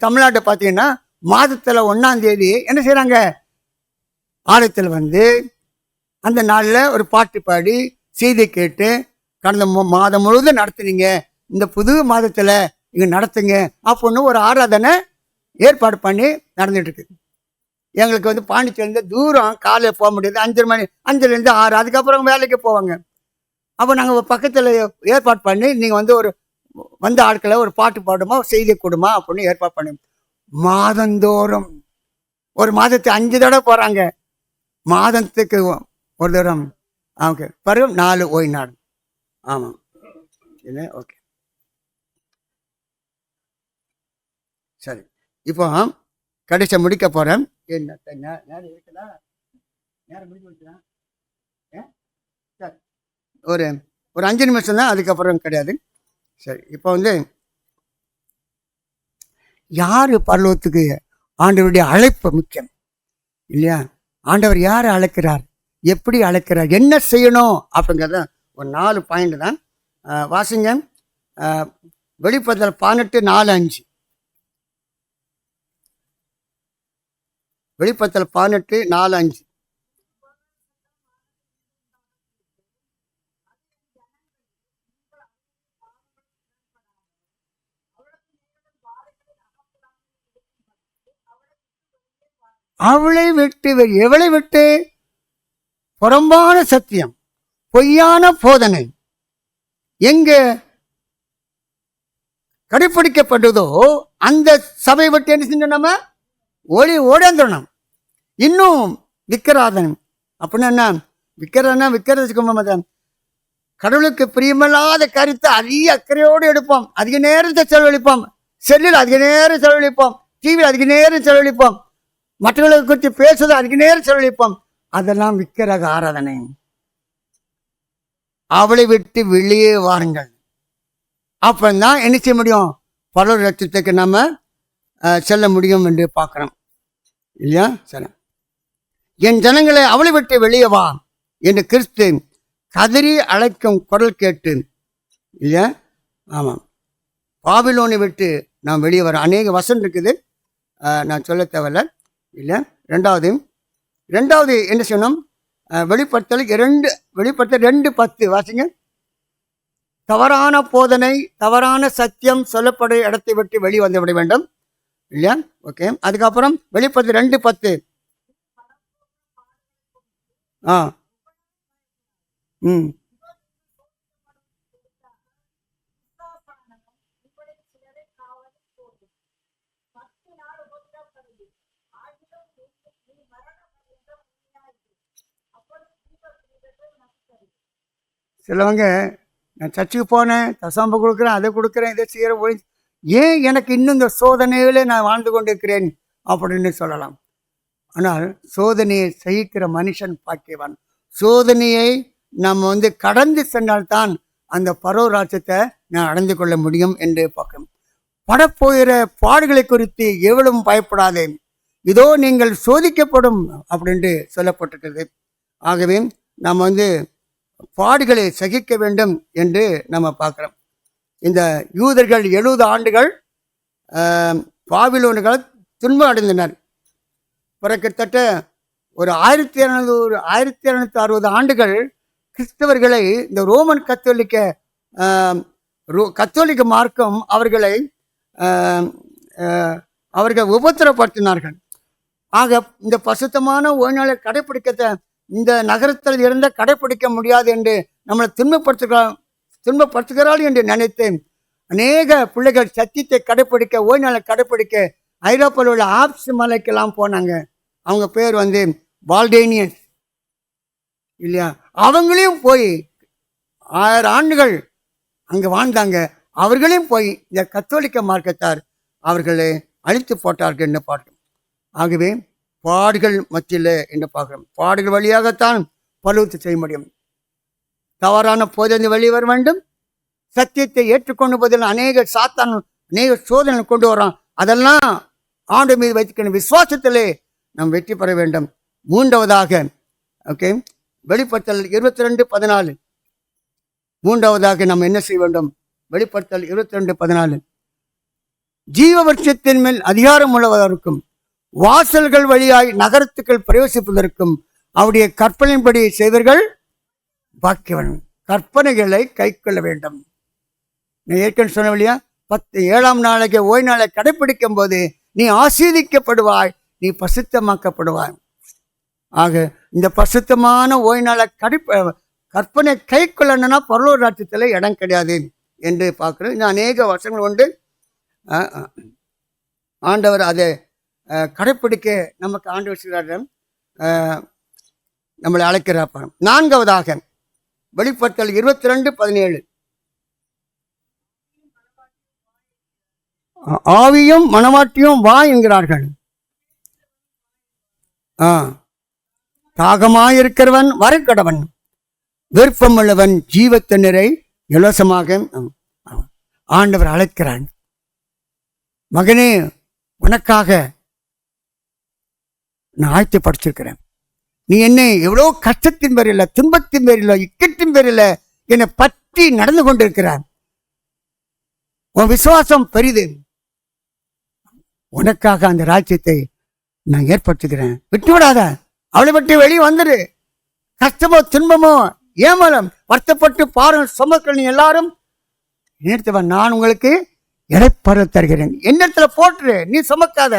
தமிழ்நாட்டை பார்த்தீங்கன்னா மாதத்துல 1ஆம் தேதி என்ன செய்யறாங்க? ஆலயத்தில் வந்து அந்த நாளில் ஒரு பாட்டு பாடி செய்தி கேட்டு கடந்த மாதம் முழுவதும் நடத்துனீங்க, இந்த புது மாதத்தில் இங்கே நடத்துங்க அப்படின்னு ஒரு ஆராதனை ஏற்பாடு பண்ணி நடந்துட்டு இருக்கு. எங்களுக்கு வந்து பாண்டிச்சேரியிலேருந்து தூரம், காலையில் போக முடியாது. 5 மணி, 5லேருந்து 6, அதுக்கப்புறம் வேலைக்கு போவாங்க. அப்போ நாங்கள் பக்கத்தில் ஏற்பாடு பண்ணி நீங்கள் வந்து ஒரு வந்த ஆட்களை ஒரு பாட்டு பாடுமா, செய்தி கொடுமா அப்படின்னு ஏற்பாடு பண்ணி மாதந்தோறும் ஒரு மாதத்துக்கு 5 தடவை போகிறாங்க. மாதத்துக்கு ஒரு தரம். ஓகே, பருவம் 4 ஓய்வு நாள். ஆமாம், என்ன? ஓகே, சரி. இப்போ கடைசி முடிக்க போகிறேன். என்ன நேரம் இருக்குதா? நேரம் முடிக்க வச்சுதான். சரி, ஒரு 5 நிமிஷம் தான், அதுக்கப்புறம் கிடையாது. சரி, இப்போ வந்து யார் பரலோகத்துக்கு? ஆண்டவருடைய அழைப்பு முக்கியம் இல்லையா? ஆண்டவர் யாரை அழைக்கிறார், எப்படி அழைக்கிறார், என்ன செய்யணும் அப்படிங்கிறத ஒரு 4 பாயிண்ட் தான். வாசிங்க. வெளிப்படுத்தல் 18:4-5. வெளிப்படுத்தல் 18:4-5. அவளை விட்டு, எவளை விட்டு? புறம்பான சத்தியம், பொய்யான போதனை எங்க கடைபிடிக்கப்படுதோ அந்த சபை விட்டு என்ன செஞ்சோம்? நம்ம ஓடியாந்துடணும். இன்னும் விக்கிராதனம் அப்படின்னா என்ன? விக்கிறதுக்கு கடவுளுக்கு பிரியமில்லாத கருத்தை அதிக அக்கறையோடு எடுப்போம், அதிக நேரத்தை செலவழிப்போம், செல்லில் அதிக நேரம் செலவழிப்போம், டிவியில் அதிக நேரம் செலவழிப்போம், மற்றவர்களை குறித்து பேசுவது அதிக நேரம் செலவழிப்போம். அதெல்லாம் விக்கிரக ஆராதனை. அவளை விட்டு வெளியே வாருங்கள். அப்பதான் என்ன செய்ய முடியும்? பரலோக ராஜ்யத்துக்கு நம்ம செல்ல முடியும் என்று பார்க்கிறோம் இல்லையா? சரி, என் ஜனங்களை அவளை விட்டு வெளியே வா என்று கிறிஸ்து கதறி அழைக்கும் குரல் கேட்டு இல்லையா? ஆமாம், பாபிலோனை விட்டு நாம் வெளியே வரோம். அநேக வசனம் இருக்குது, நான் சொல்ல தேவையில்ல இல்லை. ரெண்டாவது என்ன சொன்னோம்? வெளிப்படுத்தல் 2:10 வாசிங்க. தவறான போதனை, தவறான சத்தியம் சொல்லப்படும் இடத்தை விட்டு வெளியே வந்து விட வேண்டும் இல்லையா? ஓகே. அதுக்கப்புறம் வெளிப்படுத்தல் 2:10. சிலவங்க நான் சர்ச்சுக்கு போனேன், தசாம்பு கொடுக்குறேன், அதை கொடுக்குறேன், இதை செய்கிற, ஏன் எனக்கு இன்னும் இந்த சோதனையிலே நான் வாழ்ந்து கொண்டிருக்கிறேன் அப்படின்னு சொல்லலாம். ஆனால் சோதனையை சகிக்கிற மனுஷன் பாக்கியவான். சோதனையை நம்ம கடந்து சென்றால்தான் அந்த பரலோக ராஜ்யத்தை நான் அடைந்து கொள்ள முடியும் என்று பார்க்கணும். படப்போகிற பாடுகளை குறித்து எவ்வளவு பயப்படாதே, இதோ நீங்கள் சோதிக்கப்படும் அப்படின்ட்டு சொல்லப்பட்டிருக்கிறது. ஆகவே நாம் பாடுகளை சகிக்க வேண்டும் என்று நம்ம பார்க்குறோம். இந்த யூதர்கள் 70 ஆண்டுகள் பாபிலோன்கள் துன்பம் அடைந்தனர். பிறக்கிட்டத்தட்ட ஒரு 1260 ஆண்டுகள் கிறிஸ்தவர்களை இந்த ரோமன் கத்தோலிக்க மார்க்கம் அவர்கள் உபத்திரப்படுத்தினார்கள். ஆக இந்த பசுத்தமான ஓய்நாளை கடைப்பிடிக்கத்தை இந்த நகரத்தில் இருந்த கடைப்பிடிக்க முடியாது என்று நம்மளை துன்பப்படுத்துகிறாள் என்று நினைத்து அநேக பிள்ளைகள் சத்தியத்தை கடைப்பிடிக்க, ஓய்நாளை கடைப்பிடிக்க ஐரோப்பாவில் உள்ள ஆப்ஸ் மலைக்கெல்லாம் போனாங்க. அவங்க பேர் பால்டேனியன்ஸ் இல்லையா? அவங்களையும் போய் 1000 ஆண்டுகள் அங்கே வாழ்ந்தாங்க. அவர்களையும் போய் இந்த கத்தோலிக்க மார்க்கத்தார் அவர்களை அழித்து போட்டார்கள் என்று பார்க்கிறோம். ஆகவே பாடுகள் மத்தியில் என்று பார்க்கிறோம். பாடுகள் வழியாகத்தான் பழுவத்தை செய்ய முடியும். தவறான போதை வெளியே வர வேண்டும். சத்தியத்தை ஏற்றுக்கொண்டு பதில் அநேக சோதனை கொண்டு வரோம். அதெல்லாம் ஆண்டு மீது வைத்துக்கணும். விசுவாசத்திலே நாம் வெற்றி பெற வேண்டும். மூன்றாவதாக ஓகே, வெளிப்படுத்தல் 22:14. மூன்றாவதாக நாம் என்ன செய்ய வேண்டும்? வெளிப்படுத்தல் 22:14. ஜீவ விருட்சத்தின் மேல் அதிகாரம் உள்ளவதற்கும் வாசல்கள் வழியாய் நகரத்துக்கள் பிரவேசிப்பதற்கும் அவருடைய கற்பனையின்படி செய்வர்கள் பாக்கியவன். கற்பனைகளை கை கொள்ள வேண்டும். நான் ஏற்கனவே சொன்ன வழியா 7ஆம் நாளைக்கு ஓய் நாளை கடைப்பிடிக்கும் போது நீ ஆசீர்வதிக்கப்படுவாய், நீ பசுத்தமாக்கப்படுவாய். ஆக இந்த பசுத்தமான ஓய் நாளை கற்பனை கை கொள்ளணும்னா பரலோக ராஜ்யத்தில் இடம் கிடையாது என்று பார்க்குறோம். இன்னும் அநேக வருஷங்கள் உண்டு. ஆண்டவர் அதை கடைப்பிடிக்க நமக்கு ஆண்டவர் செய்கிறார், நம்மளை அழைக்கிறார். நான்காவதாக வெளிப்படுத்தல் 22:17. ஆவியும் மனவாட்டியும் வா என்கிறார்கள். தாகமாயிருக்கிறவன் வரக்கடவன், விருப்பமுள்ளவன் ஜீவ தண்ணீரை இலவசமாக ஆண்டவர் அழைக்கிறான். மகனே, உனக்காக நான் ஆயத்தப்படுத்திருக்கிறேன். நீ என்னை எவ்வளோ கஷ்டத்தின் பேரில், துன்பத்தின் பேரில், இக்கட்டின் பேரில் என்னை பற்றி நடந்து கொண்டிருக்கிறான். உன் விசுவாசம் பெரிது. உனக்காக அந்த ராஜ்யத்தை நான் ஏற்படுத்துகிறேன். விட்டுவிடாத. அவளை விட்டு வெளியே வந்துடு. கஷ்டமோ துன்பமோ ஏமாலம் வருத்தப்பட்டு பாருங்கள் சுமக்கள் நீ எல்லாரும் நினைத்தவன், நான் உங்களுக்கு இடைப்பற தருகிறேன். என்னிடத்துல போட்டுரு, நீ சுமக்காத.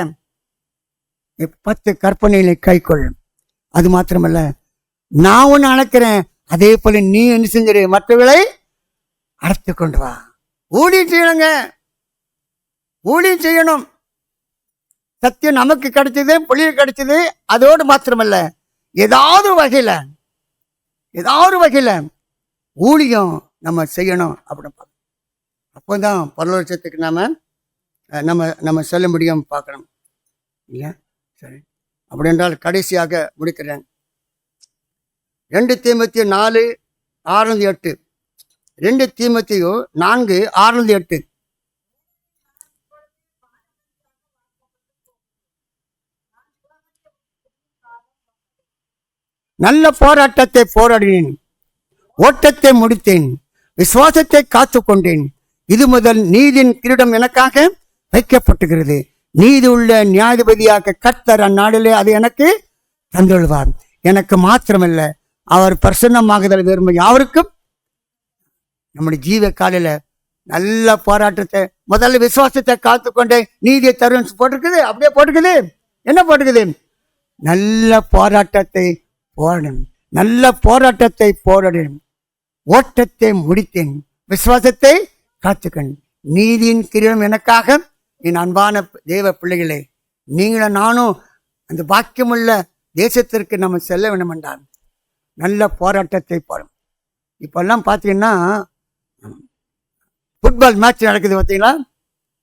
10 கற்பனைகளை கை கொள். அது மாத்திரமல்ல, நான் ஒன்று அழைக்கிறேன், அதே போல நீ என்ன செஞ்சிரு, மற்றவர்களை அழைத்து கொண்டு வா. ஊழியம் செய்யணுங்க, ஊழியம் செய்யணும். சத்தியம் நமக்கு கிடைச்சது, புள்ளியில் கிடைச்சது. அதோடு மாத்திரமல்ல, ஏதாவது வகையில் ஊழியம் நம்ம செய்யணும் அப்படின்னு. அப்போதான் பரலோகத்துக்கு நம்ம செல்ல முடியும் பார்க்கணும் இல்லையா? சரி, அப்படி என்றால் கடைசியாக முடிக்கிறேன். 2 தீமோத்தேயு 4:6-8. 2 தீமோத்தேயு 4:6-8. நல்ல போராட்டத்தை போராடினேன், ஓட்டத்தை முடித்தேன், விசுவாசத்தை காத்து கொண்டேன். இது முதல் நீதியின் கிரீடம் எனக்காக வைக்கப்பட்டுகிறது. நீதி உள்ள நியாயாதிபதியாக கர்த்தர் அந்நாளிலே அது எனக்கு தந்துள்ளார். எனக்கு மாத்திரமல்ல, அவர் பிரசன்னமாகுதல் விரும்பும் யாருக்கும். நம்முடைய ஜீவ காலையில நல்ல போராட்டத்தை, முதல்ல விசுவாசத்தை காத்து கொண்டே நீதியை தரும் போட்டிருக்குது. அப்படியே போட்டுக்குது. என்ன போட்டுக்குது? நல்ல போராட்டத்தை போராடும், நல்ல போராட்டத்தை போராடும், ஓட்டத்தை முடித்தேன், விசுவாசத்தை காத்துக்கண். நீதியின் கிரீடம் எனக்காக. என் அன்பான தேவ பிள்ளைகளே, நீங்களும் நானும் அந்த பாக்கியமுள்ள தேசத்திற்கு நம்ம செல்ல வேண்டும் என்றால் நல்ல போராட்டத்தை போடும். இப்பெல்லாம் பார்த்தீங்கன்னா ஃபுட்பால் மேட்ச் நடக்குது பார்த்தீங்களா?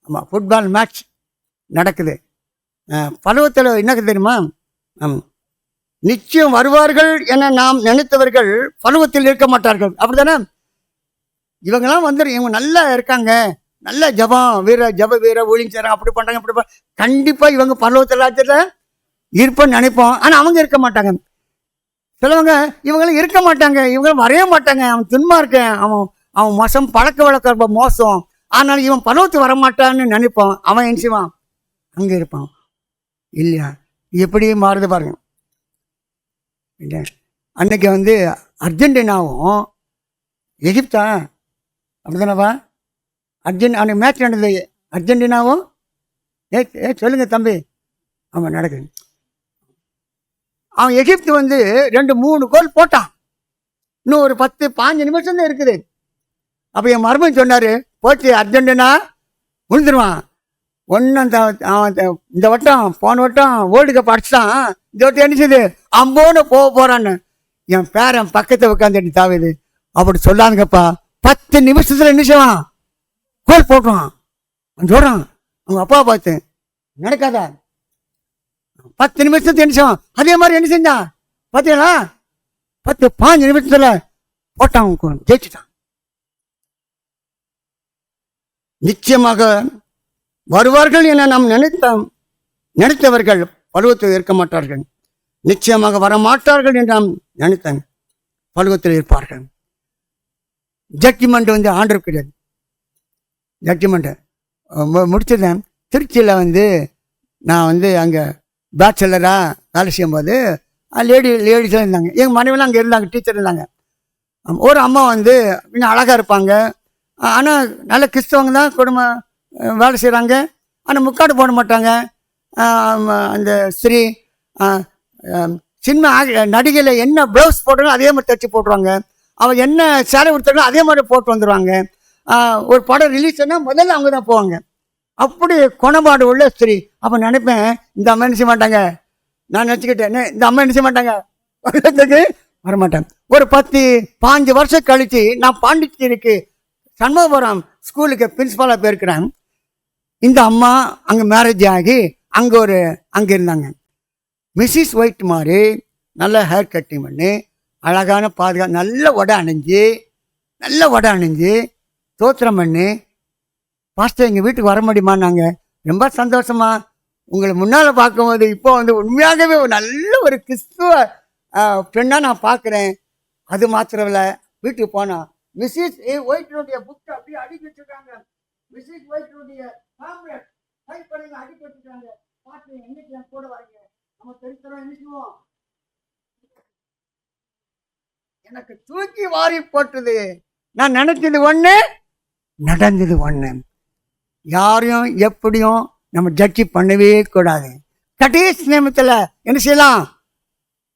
ஆமாம், ஃபுட்பால் மேட்ச் நடக்குது. பருவத்தில் என்ன தெரியுமா? நிச்சயம் வருவார்கள் என நாம் நினைத்தவர்கள் பருவத்தில் இருக்க மாட்டார்கள். அப்படித்தானே? இவங்கெல்லாம் இவங்க நல்லா இருக்காங்க, நல்ல ஜப வீர ஊழியம் செய்றாங்க, அப்படி பண்றாங்க, அப்படி கண்டிப்பா இவங்க பரலோகத்தில் ராஜ்யத்தில் இருப்பேன்னு நினைப்போம். ஆனா அவங்க இருக்க மாட்டாங்க. சிலவங்க இவங்களும் இருக்க மாட்டாங்க, இவங்களும் வரைய மாட்டாங்க. அவன் துன்மா இருக்கேன், அவன் மோசம், பழக்க வழக்க ரொம்ப மோசம், ஆனால் இவன் பரலோகத்துக்கு வரமாட்டான்னு நினைப்போம். அவன் என்ன செய்வான்? அங்கே இருப்பான். இல்லையா? எப்படி மாறுது பாருங்க. அன்னைக்கு அர்ஜென்டினாவும் எகிப்தா அப்படிதானப்பா? அன்னைக்கு மேட்ச் நடந்தது. அர்ஜென்டினாவும் சொல்லுங்க தம்பி. ஆமாம், நடக்குது. அவன் எகிப்து 2-3 கோல் போட்டான். இன்னும் ஒரு 10-15 நிமிஷம் தான் இருக்குது. அப்போ என் மருமகன் சொன்னார், போச்சு அர்ஜென்டினா விழுந்துருவான். இந்த வட்டம் போன வட்டம் வேர்ல்டு கப் அடிச்சுட்டான், இந்த வட்டம் என்ன செய்யுது அம்போன்னு போகிறான்னு. என் பேரன் பக்கத்தை உட்காந்துட்டு தாவுது. அப்படி சொல்லாதுங்கப்பா, 10 நிமிஷத்துல என்ன செய்வான்? கோல் போட்டுவான். சொல்றான் அவங்க அப்பா பார்த்து, நடக்காதா? 10 நிமிஷத்துக்கு என்ன செய்வான்? அதே மாதிரி என்ன செஞ்சான் பார்த்தீங்களா? 10-15 நிமிஷத்துல போட்டான், ஜெயிச்சுட்டான். நிச்சயமாக வருவார்கள் என நாம் நினைத்தவர்கள் பருவத்தில் இருக்க மாட்டார்கள். நிச்சயமாக வரமாட்டார்கள் என்று நாம் நினைத்தேன், பருவத்தில் இருப்பார்கள். ஜட்ஜ்மெண்ட் ஆண்டர் கிடையாது. ஜட்ஜ்மெண்ட் முடிச்சிருந்தேன். திருச்சியில் நான் அங்கே பேச்சுலராக வேலை செய்யும்போது லேடிஸாக இருந்தாங்க. எங்கள் மனைவிலாம் அங்கே இருந்தாங்க, டீச்சர் இருந்தாங்க. ஒரு அம்மா இன்னும் அழகாக இருப்பாங்க, ஆனால் நல்ல கிறிஸ்தவங்க தான், குடும்பம் வேலை செய்கிறாங்க. ஆனால் முக்காடு போட மாட்டாங்க. அந்த ஸ்ரீ சினிமா நடிகையில் என்ன ப்ளவுஸ் போட்டாலும் அதே மாதிரி தைச்சி போட்டுருவாங்க. அவள் என்ன சேலை கொடுத்தாலும் அதே மாதிரி போட்டு வந்துடுவாங்க. ஒரு படம் ரிலீஸ் ஆனால் முதல்ல அவங்க தான் போவாங்க. அப்படி குணப்பாடு உள்ள ஸ்திரீ. அப்போ நினைப்பேன், இந்த அம்மா என்ன செய்ய மாட்டாங்க. நான் நினச்சிக்கிட்டேன், இந்த அம்மா என்ன செய்ய மாட்டாங்க, வரமாட்டாங்க. ஒரு 10-15 வருஷம் கழித்து நான் பாண்டிச்சேரிக்கு சண்முகபுரம் ஸ்கூலுக்கு பிரின்சிபாலாக போயிருக்கிறேன். இந்த அம்மா அங்கே மேரேஜ் ஆகி அங்கே இருந்தாங்க. மிஸ்ஸஸ் ஒயிட் மாதிரி நல்ல ஹேர் கட்டிங் பண்ணி, அழகான பாதுகாப்பு, நல்ல உடை அணிஞ்சு தோத்திரம் பண்ணி, பாஸ்டர் எங்கள் வீட்டுக்கு வர முடியுமான்னாங்க. ரொம்ப சந்தோஷமா, உங்களை முன்னால் பார்க்கும்போது இப்போ உண்மையாகவே நல்ல ஒரு கிறிஸ்துவ ஃப்ரெண்டாக நான் பார்க்குறேன். அது மாத்திரம் இல்லை, வீட்டுக்கு போனால் மிஸ்ஸஸ் ஒயிட்டினுடைய புக்கை அப்படியே அடிக்க வச்சுருக்காங்க. மிஸ்ஸஸ் ஒயிட்டினுடைய அடிக்க வச்சுருக்காங்க. பார்த்து என்னைக்கு என் கூட வரீங்க, நம்ம தெரிவிக்கிறோம், என்ன செய்வோம். எனக்கு தூக்கி வாரி போட்டது. நான் நினைச்சது ஒன்று, நடந்தது ஒன்று. யாரையும் எப்படியும் நம்ம ஜட்ஜி பண்ணவே கூடாது. கடைசி நேரத்தில் என்ன செய்யலாம்?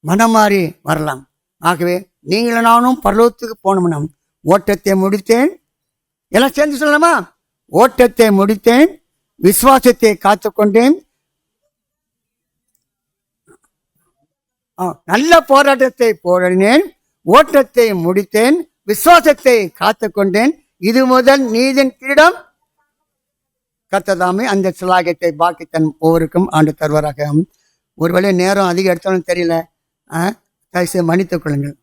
மனம் மாறி வரலாம். ஆகவே நீங்களும் நானும் பரலோகத்துக்கு போனோம்னா, ஓட்டத்தை முடித்தேன், எல்லாம் சேர்ந்து சொல்லலாமா? ஓட்டத்தை முடித்தேன், விசுவாசத்தை காத்துக்கொண்டேன், நல்ல போராட்டத்தை போராடினேன், ஓட்டத்தை முடித்தேன், விசுவாசத்தை காத்து கொண்டேன். இது முதல் நீதின் கிரீடம் கர்த்ததாமே அந்த சிலாகியத்தை பாக்கித்தன் ஒவ்வொருக்கும் ஆண்டு தருவாராக. ஒருவேளை நேரம் அதிகம் எடுத்தோன்னு தெரியல, தயவுசெய்து மன்னித்துக் கொள்ளுங்கள்.